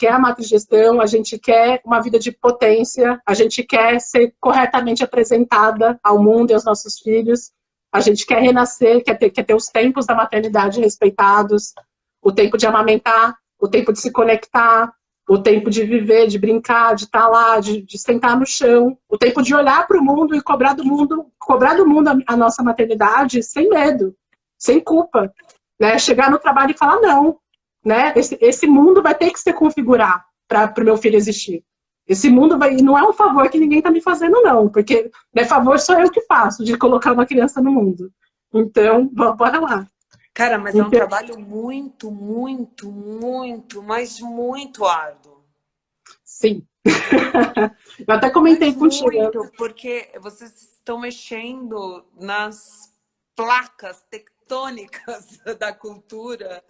a matrigestão, a gente quer uma vida de potência, a gente quer ser corretamente apresentada ao mundo e aos nossos filhos, a gente quer renascer, quer ter os tempos da maternidade respeitados, o tempo de amamentar, o tempo de se conectar, o tempo de viver, de brincar, de estar lá, de sentar no chão, o tempo de olhar para o mundo e cobrar do mundo a nossa maternidade sem medo, sem culpa, né? Chegar no trabalho e falar não, né? Esse mundo vai ter que se configurar para o meu filho existir. Esse mundo não é um favor que ninguém está me fazendo, não, porque né, favor sou eu que faço de colocar uma criança no mundo. Então, bora lá. Cara, mas é um trabalho muito, muito, muito, mas muito árduo. Sim. Eu até comentei contigo. Muito, porque vocês estão mexendo nas placas tectônicas da cultura,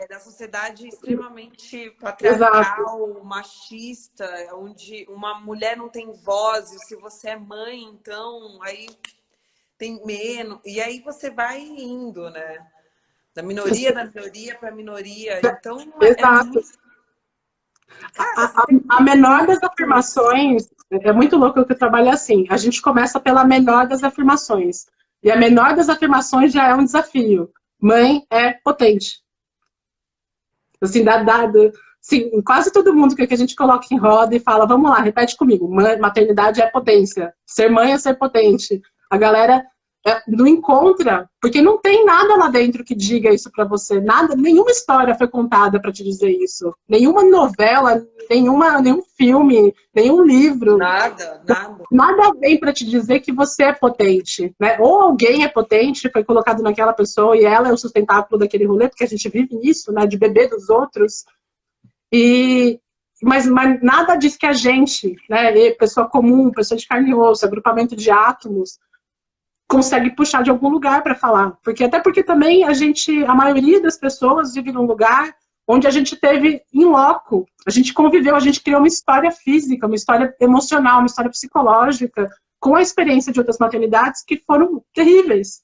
da sociedade extremamente patriarcal, exato, machista, onde uma mulher não tem voz, e se você é mãe, então, aí tem menos, e aí você vai indo, né? Da minoria para a minoria. Então, exato. A menor das afirmações, é muito louco que eu trabalho assim, a gente começa pela menor das afirmações. E a menor das afirmações já é um desafio. Mãe é potente. Assim, assim, quase todo mundo que a gente coloca em roda e fala, vamos lá, repete comigo, maternidade é potência, ser mãe é ser potente. A galera não encontra, porque não tem nada lá dentro que diga isso para você, nada, nenhuma história foi contada para te dizer isso, nenhuma novela, nenhum filme, nenhum livro, nada vem para te dizer que você é potente, né? Ou alguém é potente, foi colocado naquela pessoa e ela é o sustentáculo daquele rolê, porque a gente vive nisso, né, de beber dos outros, mas nada diz que a gente, né, pessoa comum, pessoa de carne e osso, agrupamento de átomos, consegue puxar de algum lugar para falar. Até porque também a maioria das pessoas vive num lugar onde a gente teve em loco, a gente conviveu, a gente criou uma história física, uma história emocional, uma história psicológica, com a experiência de outras maternidades que foram terríveis.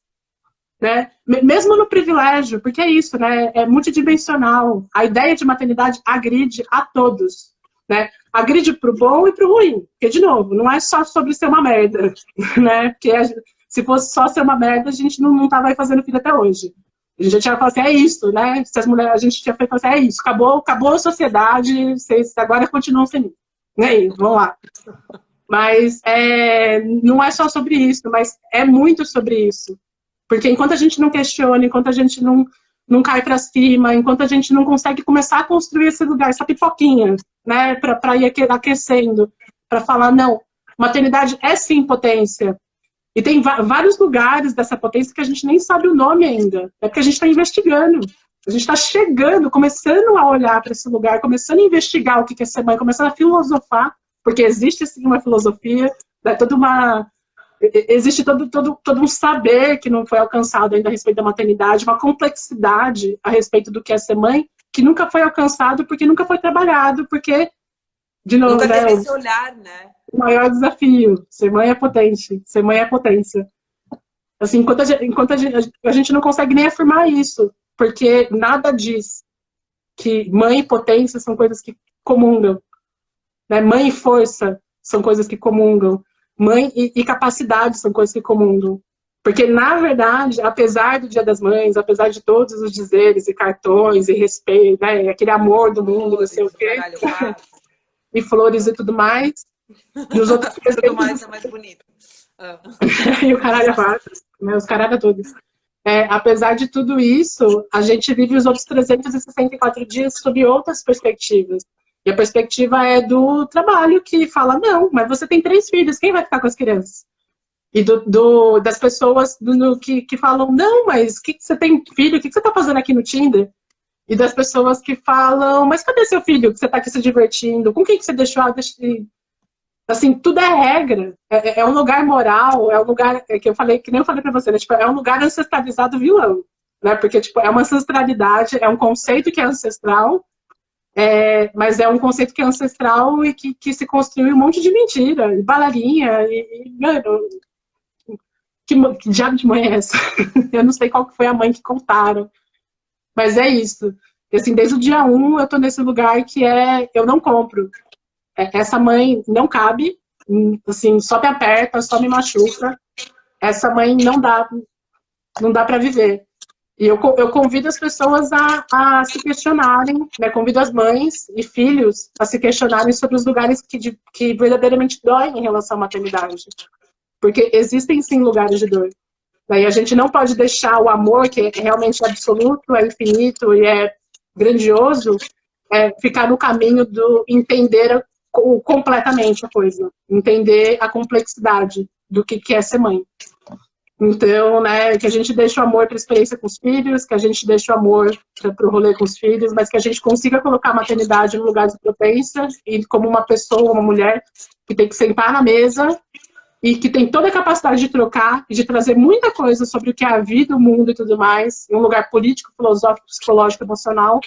Né? Mesmo no privilégio, porque é isso, né? É multidimensional. A ideia de maternidade agride a todos. Né? Agride para o bom e para o ruim. Porque, de novo, não é só sobre ser uma merda. Né? Porque se fosse só ser uma merda, a gente não estava aí fazendo filho até hoje. A gente já tinha falado assim, é isso, né? Se as mulheres, a gente tinha feito assim, é isso, acabou a sociedade, vocês agora continuam sem mim. E aí, vamos lá. Mas não é só sobre isso, mas é muito sobre isso. Porque enquanto a gente não questiona, enquanto a gente não cai para cima, enquanto a gente não consegue começar a construir esse lugar, essa pipoquinha, né? Para ir aquecendo, para falar, não, maternidade é sim potência. E tem vários lugares dessa potência que a gente nem sabe o nome ainda. É porque a gente está investigando. A gente está chegando, começando a olhar para esse lugar, começando a investigar o que é ser mãe, começando a filosofar, porque existe sim uma filosofia, né, existe todo um saber que não foi alcançado ainda a respeito da maternidade, uma complexidade a respeito do que é ser mãe, que nunca foi alcançado porque nunca foi trabalhado, porque, de novo, nunca teve esse olhar, né? O maior desafio, ser mãe é potente, ser mãe é potência. Assim, enquanto a gente não consegue nem afirmar isso, porque nada diz que mãe e potência são coisas que comungam. Né? Mãe e força são coisas que comungam. Mãe e capacidade são coisas que comungam. Porque, na verdade, apesar do Dia das Mães, apesar de todos os dizeres e cartões e respeito, né, aquele amor do mundo, não sei o quê, caralho, quatro. e flores e tudo mais, e os outros Tudo mais é mais bonito. e o caralho a quatro, né, os caralho todos. Apesar de tudo isso, a gente vive os outros 364 dias sob outras perspectivas. E a perspectiva é do trabalho, que fala, não, mas você tem 3 filhos, quem vai ficar com as crianças? E das pessoas que falam, não, mas que você tem filho? O que você está fazendo aqui no Tinder? E das pessoas que falam, mas cadê seu filho? Que você está aqui se divertindo? Com quem que você deixou? Assim, tudo é regra. É um lugar moral, é um lugar que eu falei, que nem eu falei para você, né? Tipo, é um lugar ancestralizado vilão. Né? Porque tipo, é uma ancestralidade, é um conceito que é ancestral, mas é um conceito que é ancestral e que se construiu um monte de mentira, e balarinha, mano, que diabo de mãe é essa? Eu não sei qual que foi a mãe que contaram. Mas é isso. E, assim, desde o dia 1 eu tô nesse lugar que eu não compro. Essa mãe não cabe, assim, só me aperta, só me machuca. Essa mãe não dá para viver. E eu convido as pessoas a se questionarem, né? Convido as mães e filhos a se questionarem sobre os lugares que verdadeiramente doem em relação à maternidade. Porque existem, sim, lugares de dor. Daí a gente não pode deixar o amor, que é realmente absoluto, é infinito e é grandioso, ficar no caminho do entender completamente a coisa. Entender a complexidade do que é ser mãe. Então, né, que a gente deixe o amor para a experiência com os filhos, que a gente deixe o amor para o rolê com os filhos, mas que a gente consiga colocar a maternidade no lugar de potência e como uma pessoa, uma mulher que tem que sentar na mesa e que tem toda a capacidade de trocar e de trazer muita coisa sobre o que é a vida, o mundo e tudo mais, em um lugar político, filosófico, psicológico, emocional,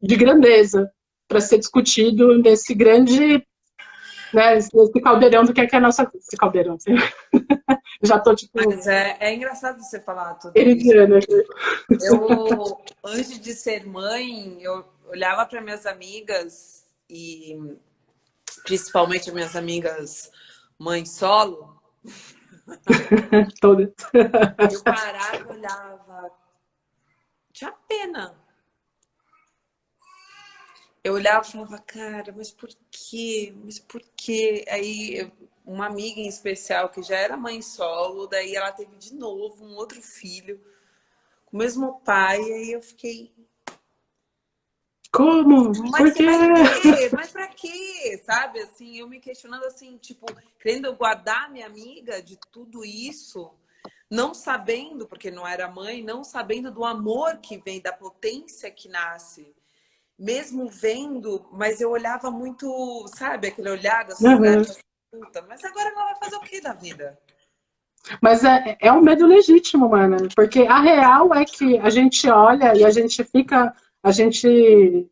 de grandeza, para ser discutido nesse grande, né, esse caldeirão do que é a nossa... Esse caldeirão, assim. Já tô, tipo... Mas é engraçado você falar tudo isso. Eridiana. Eu, antes de ser mãe, eu olhava para minhas amigas, e principalmente minhas amigas mãe solo, Todas. eu parava e olhava, tinha pena. Eu olhava e falava, cara, mas por quê? Mas por quê? Aí, uma amiga em especial, que já era mãe solo, daí ela teve de novo um outro filho, com o mesmo pai, aí eu fiquei... Como? Mas Por você quê? vai ter? Mas pra quê? Sabe, assim, eu me questionando assim, tipo, querendo guardar minha amiga de tudo isso, não sabendo, porque não era mãe, não sabendo do amor que vem, da potência que nasce. Mesmo vendo, mas eu olhava muito, sabe, aquele olhar da sociedade, assim, puta, mas agora ela vai fazer o que da vida? Mas é um medo legítimo, mano. Porque a real é que a gente olha e a gente fica... A gente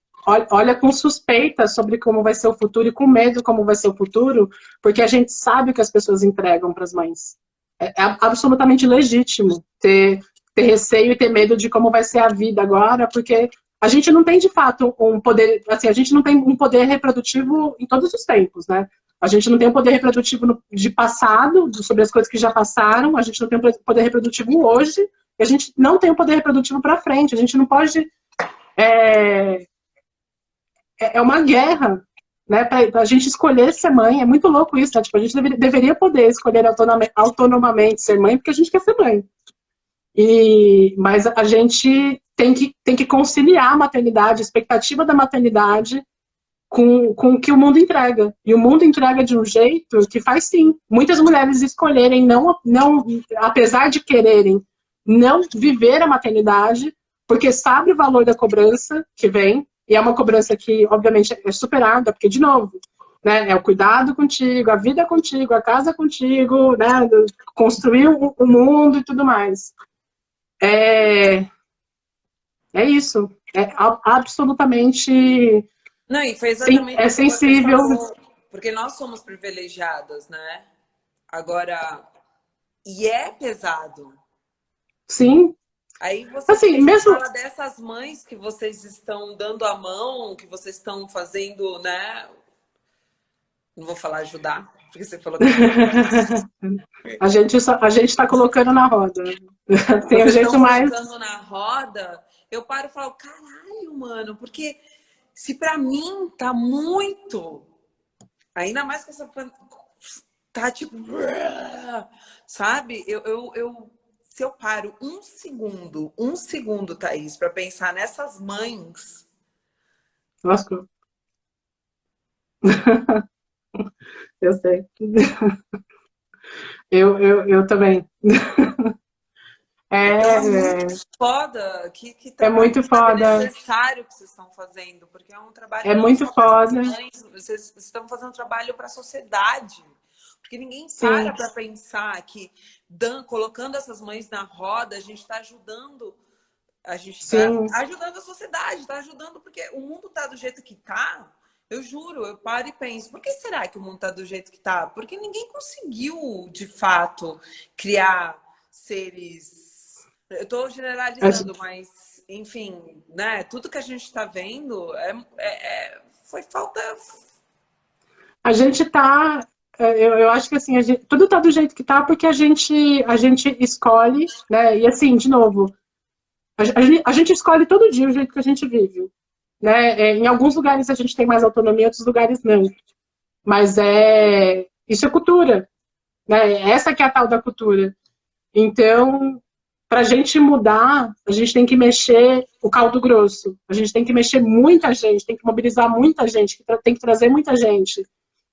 olha com suspeita sobre como vai ser o futuro e com medo como vai ser o futuro, porque a gente sabe o que as pessoas entregam para as mães. É absolutamente legítimo ter receio e ter medo de como vai ser a vida agora, porque a gente não tem, de fato, um poder... Assim, a gente não tem um poder reprodutivo em todos os tempos, né? A gente não tem um poder reprodutivo de passado, sobre as coisas que já passaram, a gente não tem um poder reprodutivo hoje, e a gente não tem um poder reprodutivo para frente. A gente não pode... É uma guerra, né? Para a gente escolher ser mãe. É muito louco isso, né? Tipo, a gente deveria poder escolher autonomamente ser mãe, porque a gente quer ser mãe. Mas a gente tem que conciliar a maternidade, a expectativa da maternidade, com o que o mundo entrega. E o mundo entrega de um jeito que faz, sim, muitas mulheres escolherem, não, apesar de quererem, não viver a maternidade, porque sabe o valor da cobrança que vem, e é uma cobrança que, obviamente, é superada, porque, de novo, né, é o cuidado contigo, a vida contigo, a casa contigo, né, construir o mundo e tudo mais. É isso. É absolutamente... Não, e foi Sim, exatamente é o que você sensível. falou, porque nós somos privilegiadas, né? Agora, e é pesado. Sim. Aí você Assim, chega e mesmo... fala dessas mães que vocês estão dando a mão, que vocês estão fazendo, né? Não vou falar ajudar, porque você falou que A gente tá colocando na roda. Tem o vocês jeito estão mais... colocando na roda, eu paro e falo, caralho, mano, porque se pra mim tá muito, ainda mais com essa tá tipo, sabe? Se eu paro um segundo, Thaís, pra pensar nessas mães. Lascou. Eu sei. Eu também. Então é É, muito foda que é trabalho muito sabe, foda. necessário que vocês estão fazendo, porque é um trabalho É não muito só para essas foda. mães, vocês estão fazendo um trabalho para a sociedade. Porque ninguém para Sim, pensar que colocando essas mães na roda, a gente está sim. ajudando a sociedade, está ajudando porque o mundo está do jeito que está. Eu juro, eu paro e penso, por que será que o mundo está do jeito que está? Porque ninguém conseguiu, de fato, criar seres. Eu estou A generalizando, mas, enfim, né? Tudo que a gente está vendo foi falta. a gente tá. Eu acho que assim, tudo tá do jeito que tá porque a gente escolhe, né? E assim, de novo, a gente escolhe todo dia o jeito que a gente vive. Né? Em alguns lugares a gente tem mais autonomia, em outros lugares não. Mas isso é cultura, né? Essa que é a tal da cultura. Então, para a gente mudar, a gente tem que mexer o caldo grosso. A gente tem que mexer muita gente, tem que mobilizar muita gente, tem que trazer muita gente.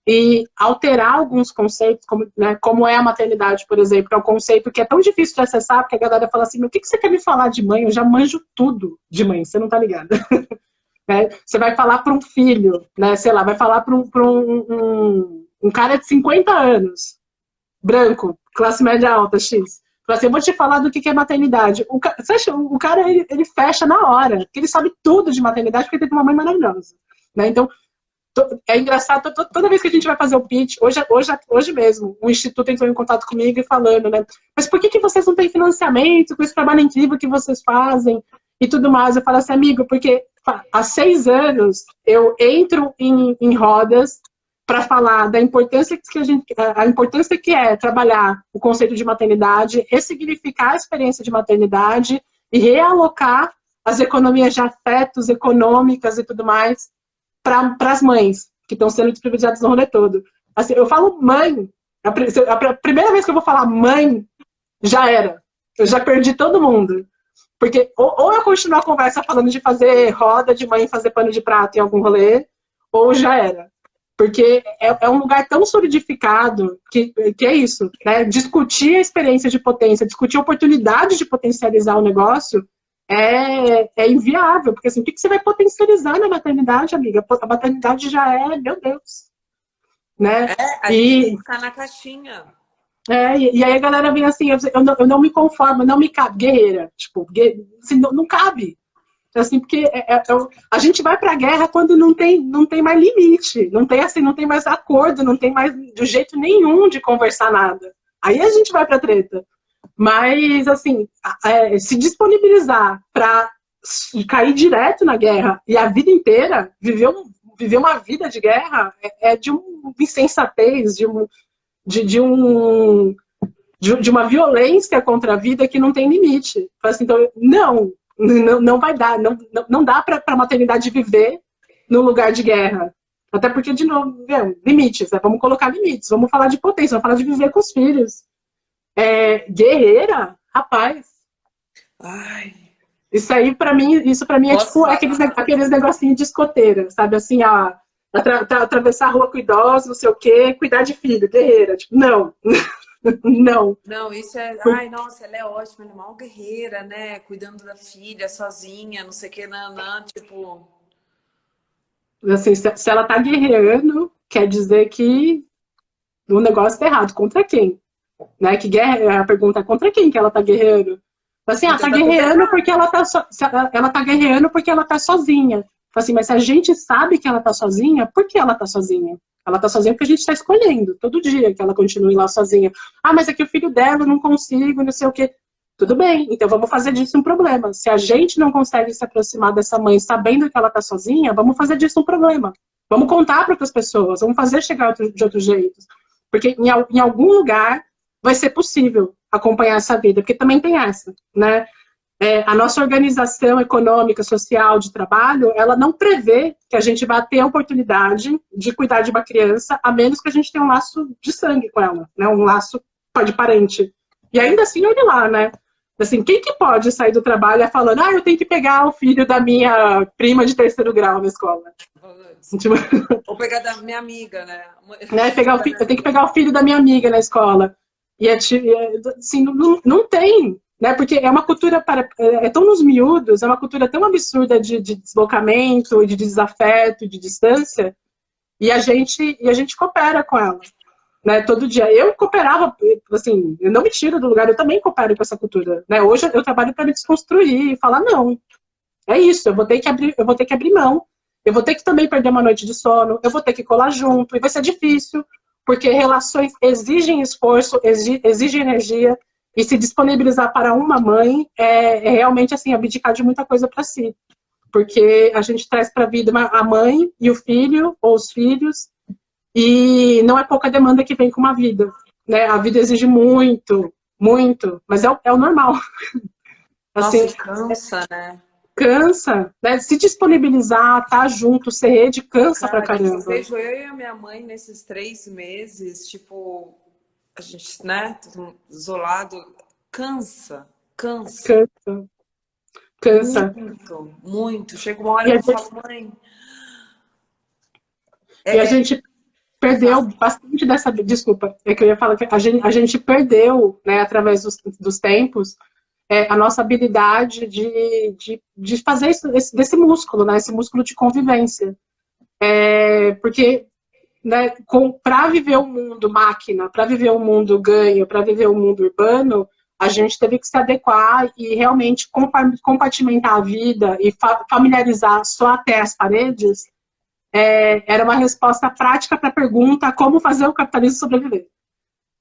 E alterar alguns conceitos, como, né, como é a maternidade, por exemplo, que é um conceito que é tão difícil de acessar, porque a galera fala assim, o que você quer me falar de mãe? Eu já manjo tudo de mãe, você não tá ligada. Né? Você vai falar para um filho, né? Sei lá, vai falar para um cara de 50 anos, branco, classe média alta, X. Fala assim, eu vou te falar do que é maternidade. Você acha, o cara, ele fecha na hora, porque ele sabe tudo de maternidade, porque ele teve uma mãe maravilhosa. Né? Então, é engraçado, toda vez que a gente vai fazer o pitch, hoje mesmo, o Instituto entrou em contato comigo e falando, né? Mas por que vocês não têm financiamento com esse trabalho incrível que vocês fazem e tudo mais? Eu falo assim, amigo, porque há 6 anos eu entro em rodas para falar da importância a importância que é trabalhar o conceito de maternidade, ressignificar a experiência de maternidade e realocar as economias de afetos econômicas e tudo mais para as mães, que estão sendo desprivilegiadas no rolê todo. Assim, eu falo mãe, a primeira vez que eu vou falar mãe, já era. Eu já perdi todo mundo. Porque ou eu continuo a conversa falando de fazer roda de mãe, fazer pano de prato em algum rolê, ou já era. Porque é um lugar tão solidificado que é isso, né? Discutir a experiência de potência, discutir a oportunidade de potencializar o negócio é inviável, porque assim, o que você vai potencializar na maternidade, amiga? A maternidade já é, meu Deus. Né? A gente tem que ficar na caixinha. E aí a galera vem assim, eu não me conformo, não me cabe, guerreira, tipo, assim, não cabe. Assim, porque a gente vai pra guerra quando não tem mais limite, não tem assim, não tem mais acordo, não tem mais de jeito nenhum de conversar nada. Aí a gente vai pra treta. Mas, assim, se disponibilizar para cair direto na guerra e a vida inteira viver uma vida de guerra é de uma insensatez, de uma violência contra a vida que não tem limite. Assim, então, não vai dar, não dá para a maternidade viver no lugar de guerra. Até porque, de novo, limites, né? Vamos colocar limites, vamos falar de potência, vamos falar de viver com os filhos. Guerreira, rapaz. Ai. Isso para mim é tipo aqueles negocinhos de escoteira, sabe? Assim, atravessar a rua com idosos, não sei o quê, cuidar de filho, guerreira. Tipo, não. Não. Não, isso é. Ai, nossa, ela é ótima, ela é mal guerreira, né? Cuidando da filha, sozinha, não sei o que, nanã, tipo. Assim, se ela tá guerreando, quer dizer que o negócio tá errado. Contra quem? Né? Que guerra, a pergunta é contra quem que ela tá guerreando? Assim, Então tá tá tudo guerreando errado. porque ela tá guerreando porque ela tá sozinha. Assim, mas se a gente sabe que ela tá sozinha, por que ela tá sozinha? Ela tá sozinha porque a gente tá escolhendo todo dia que ela continue lá sozinha. Ah, mas é que o filho dela eu não consigo, não sei o quê. Tudo bem, então vamos fazer disso um problema. Se a gente não consegue se aproximar dessa mãe sabendo que ela tá sozinha, vamos fazer disso um problema. Vamos contar para outras pessoas, vamos fazer chegar de outros jeitos. Porque em algum lugar vai ser possível acompanhar essa vida, porque também tem essa, né? A nossa organização econômica, social, de trabalho, ela não prevê que a gente vai ter a oportunidade de cuidar de uma criança, a menos que a gente tenha um laço de sangue com ela, né? Um laço de parente. E ainda assim, olha lá, né? Assim, quem que pode sair do trabalho falando, eu tenho que pegar o filho da minha prima de 3º grau na escola? Tipo... Ou pegar da minha amiga, né? Eu tenho que pegar o filho da minha amiga na escola. E assim, não tem, né? Porque é uma cultura é tão nos miúdos, é uma cultura tão absurda de deslocamento, de desafeto, de distância, e a gente coopera com ela, né? Todo dia. Eu cooperava, assim, eu não me tiro do lugar, eu também coopero com essa cultura, né? Hoje eu trabalho para me desconstruir e falar, não, é isso, eu vou ter que abrir mão, eu vou ter que também perder uma noite de sono, eu vou ter que colar junto, e vai ser difícil, porque relações exigem esforço, exigem energia, e se disponibilizar para uma mãe é realmente, assim, abdicar de muita coisa para si. Porque a gente traz para a vida a mãe e o filho, ou os filhos, e não é pouca demanda que vem com uma vida, né? A vida exige muito, muito, mas é o normal. Nossa, Assim, cansa, né? Cansa, né? Se disponibilizar, estar junto, ser rede, cansa pra Cara, eu caramba. vejo eu e a minha mãe nesses 3 meses, tipo, a gente, né, tudo isolado, cansa. Cansa, cansa. Muito, muito. Chega uma hora E que a eu gente, falo, mãe. e a gente perdeu bastante dessa. Desculpa, é que eu ia falar que a gente perdeu, né, através dos tempos, a nossa habilidade de fazer isso, desse músculo, né, esse músculo de convivência. Porque, né, para viver o mundo máquina, para viver o mundo ganho, para viver o mundo urbano, a gente teve que se adequar e realmente compartimentar a vida e familiarizar só até as paredes. Era uma resposta prática para a pergunta como fazer o capitalismo sobreviver.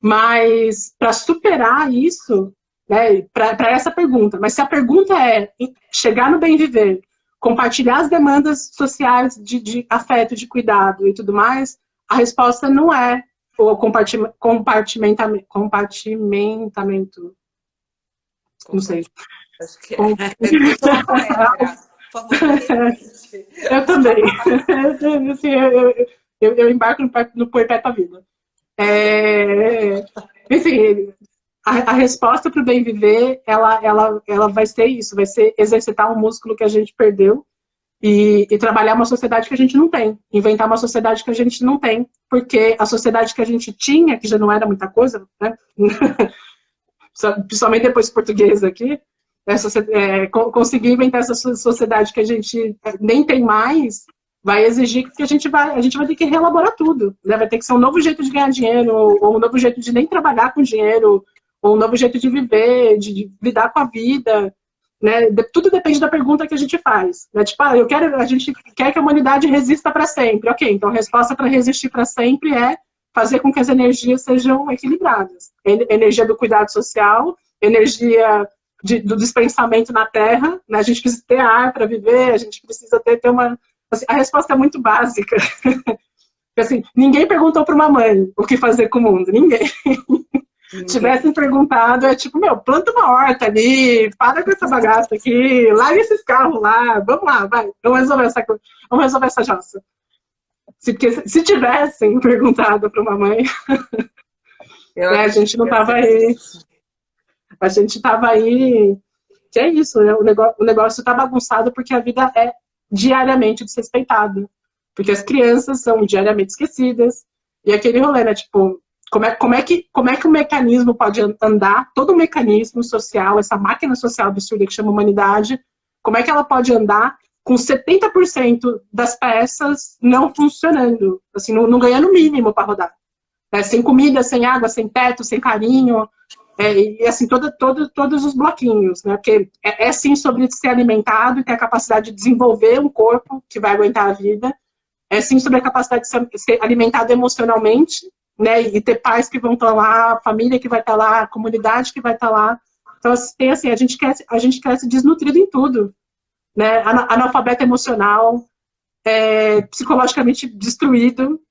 Mas para superar isso, né, para essa pergunta, mas se a pergunta é chegar no bem viver, compartilhar as demandas sociais de afeto, de cuidado e tudo mais, a resposta não é o compartimentamento. Não sei. Acho que é. Eu sou uma poeta, por favor, repete. Eu também. Assim, eu embarco no poeta à vida. Enfim, a resposta para o bem viver, ela vai ser isso, vai ser exercitar um músculo que a gente perdeu e trabalhar uma sociedade que a gente não tem, inventar uma sociedade que a gente não tem, porque a sociedade que a gente tinha, que já não era muita coisa, né? Principalmente depois do português aqui, conseguir inventar essa sociedade que a gente nem tem mais, vai exigir que a gente vai ter que reelaborar tudo, né? Vai ter que ser um novo jeito de ganhar dinheiro, ou um novo jeito de nem trabalhar com dinheiro, ou um novo jeito de viver, de lidar com a vida, né? Tudo depende da pergunta que a gente faz, né? Tipo, a gente quer que a humanidade resista para sempre. Ok, então a resposta para resistir para sempre é fazer com que as energias sejam equilibradas. Energia do cuidado social, energia do dispensamento na Terra, né? A gente precisa ter ar para viver, a gente precisa ter uma... Assim, a resposta é muito básica. Assim, ninguém perguntou para uma mãe o que fazer com o mundo, ninguém. Tivessem perguntado, tipo, planta uma horta ali, para com essa bagaça aqui, larga esses carros lá, vamos lá, vai, vamos resolver essa jossa. Porque se tivessem perguntado para uma mãe, a gente não tava aí. A gente tava aí. Que é isso, né? O negócio tá bagunçado porque a vida é diariamente desrespeitada. Porque as crianças são diariamente esquecidas. E aquele rolê, né? Tipo, como é que o mecanismo pode andar, todo o mecanismo social, essa máquina social absurda que chama humanidade, como é que ela pode andar com 70% das peças não funcionando, assim, não ganhando o mínimo para rodar. Sem comida, sem água, sem teto, sem carinho, e assim, todos os bloquinhos, né? Porque sim sobre ser alimentado e ter a capacidade de desenvolver um corpo que vai aguentar a vida, sim sobre a capacidade de ser alimentado emocionalmente, né? E ter pais que vão estar lá, família que vai estar lá, comunidade que vai estar lá. Então, assim, a gente cresce desnutrido em tudo, né? Analfabeto emocional, psicologicamente destruído,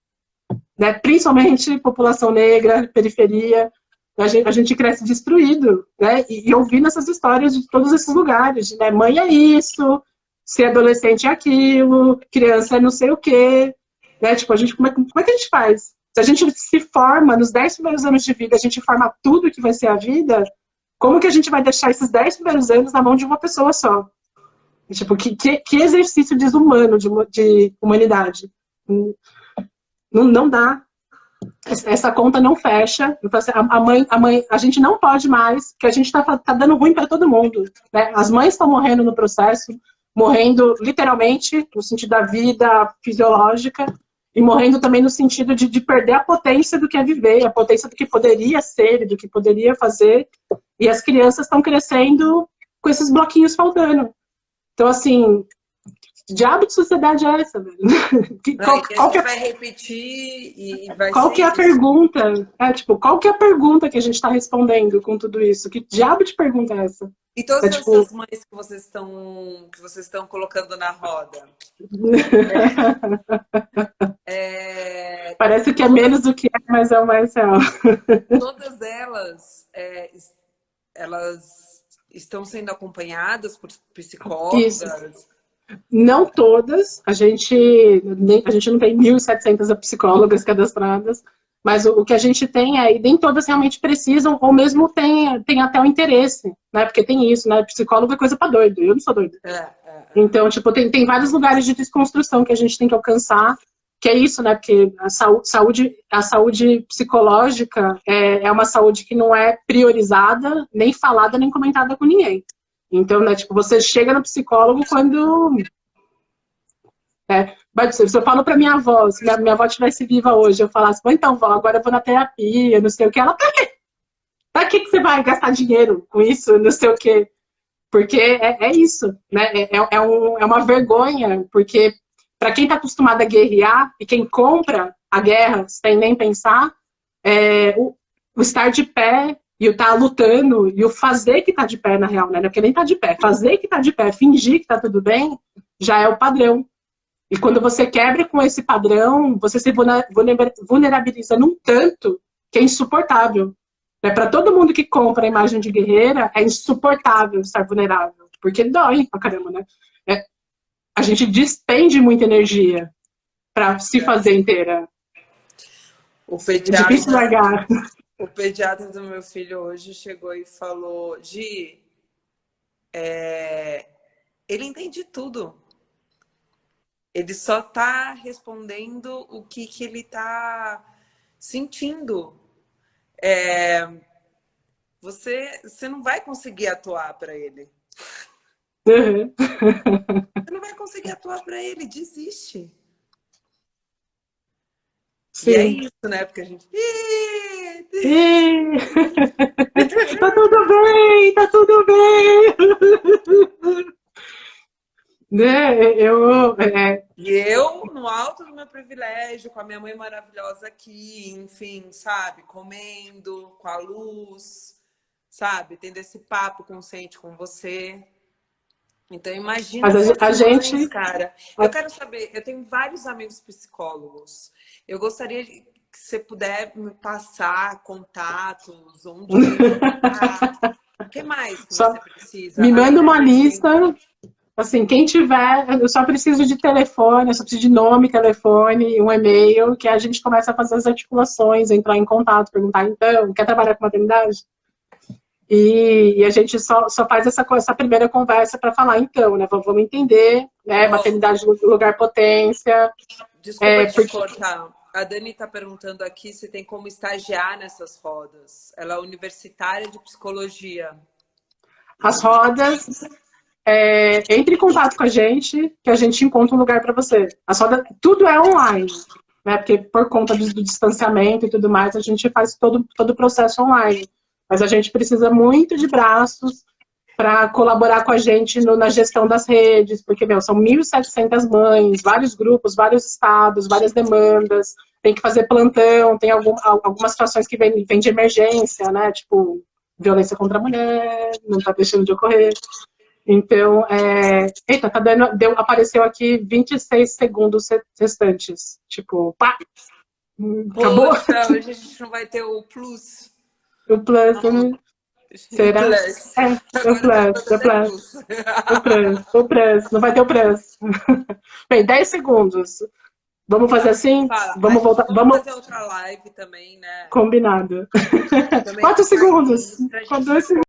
né? Principalmente população negra, periferia. A gente cresce destruído, né? E ouvindo essas histórias de todos esses lugares, né? Mãe é isso, ser adolescente é aquilo, criança é não sei o quê, né? Tipo, como é que a gente faz? Se a gente se forma nos 10 primeiros anos de vida, a gente forma tudo que vai ser a vida, como que a gente vai deixar esses 10 primeiros anos na mão de uma pessoa só? Tipo, que exercício desumano de humanidade. Não dá. Essa conta não fecha. A gente não pode mais, porque a gente tá dando ruim para todo mundo. Né? As mães estão morrendo no processo, morrendo literalmente, no sentido da vida fisiológica, e morrendo também no sentido de perder a potência do que é viver, a potência do que poderia ser, do que poderia fazer. E as crianças estão crescendo com esses bloquinhos faltando. Então, assim, que diabo de sociedade é essa, velho? Qual que vai repetir e vai qual ser que é a isso. pergunta? Qual que é a pergunta que a gente está respondendo com tudo isso? Que diabo de pergunta é essa? E todas tipo... essas mães que vocês estão colocando na roda? Parece que é menos do que é, mas é o mais real. Todas elas estão sendo acompanhadas por psicólogas? Isso. Não todas, a gente não tem 1.700 psicólogas cadastradas, mas o que a gente tem é, e nem todas realmente precisam, ou mesmo tem até o interesse, né? Porque tem isso, né? Psicólogo é coisa pra doido, eu não sou doida. Então, tipo, tem vários lugares de desconstrução que a gente tem que alcançar, que é isso, né? Porque a saúde psicológica é uma saúde que não é priorizada, nem falada, nem comentada com ninguém. Então, né, tipo, você chega no psicólogo quando... se eu falo pra minha avó, se minha avó estivesse viva hoje, eu falasse, bom, então, vó, agora eu vou na terapia, não sei o que. Ela, pra quê? Pra que você vai gastar dinheiro com isso, não sei o quê? Porque é isso, né? É uma vergonha, porque para quem está acostumado a guerrear, e quem compra a guerra sem nem pensar, o estar de pé e o estar lutando, e o fazer que está de pé, na real, né? Porque nem está de pé. Fazer que está de pé, fingir que está tudo bem, já é o padrão. E quando você quebra com esse padrão, você se vulnerabiliza num tanto que é insuportável. Para todo mundo que compra a imagem de guerreira, é insuportável estar vulnerável. Porque dói pra caramba, né? A gente despende muita energia para se fazer inteira. É difícil largar. O pediatra do meu filho hoje chegou e falou, Gi, ele entende tudo. Ele só tá respondendo o que ele tá sentindo. Você não vai conseguir atuar para ele. Uhum. Você não vai conseguir atuar para ele, desiste. Sim. E é isso, né? Porque a gente... Tá tudo bem, tá tudo bem. Né? E eu, no alto do meu privilégio, com a minha mãe maravilhosa aqui, enfim, sabe? Comendo, com a luz, sabe? Tendo esse papo consciente com você. Então, imagina a gente... cara. Eu quero saber, eu tenho vários amigos psicólogos. Eu gostaria que você puder me passar contatos, onde... O que mais que você precisa? Me manda uma lista... Assim, quem tiver, eu só preciso de telefone, eu só preciso de nome, telefone, um e-mail, que a gente começa a fazer as articulações, entrar em contato, perguntar, então, quer trabalhar com maternidade? E a gente só faz essa primeira conversa para falar, então, né, vamos entender, né, maternidade lugar potência. Desculpa te cortar. A Dani está perguntando aqui se tem como estagiar nessas rodas. Ela é universitária de psicologia. As rodas... entre em contato com a gente, que a gente encontra um lugar para você. Tudo é online, né? Porque por conta do distanciamento e tudo mais, a gente faz todo o processo online. Mas a gente precisa muito de braços para colaborar com a gente na gestão das redes, porque, são 1.700 mães, vários grupos, vários estados, várias demandas, tem que fazer plantão, tem algumas situações que vem de emergência, né? Tipo, violência contra a mulher, não está deixando de ocorrer. Então, eita, apareceu aqui 26 segundos restantes. Tipo, pá! Acabou? Poxa, hoje a gente não vai ter o plus. O plus, né? O Será? plus. O Agora tá plus, podendo o ter plus. plus. O plus. Não vai ter o plus. Bem, 10 segundos. Vamos fazer assim? Fala. Vamos voltar. Vamos Vamos. fazer outra live também, né? Combinado. Também 4 com segundos. raiz, pra Com gente 2 segundos.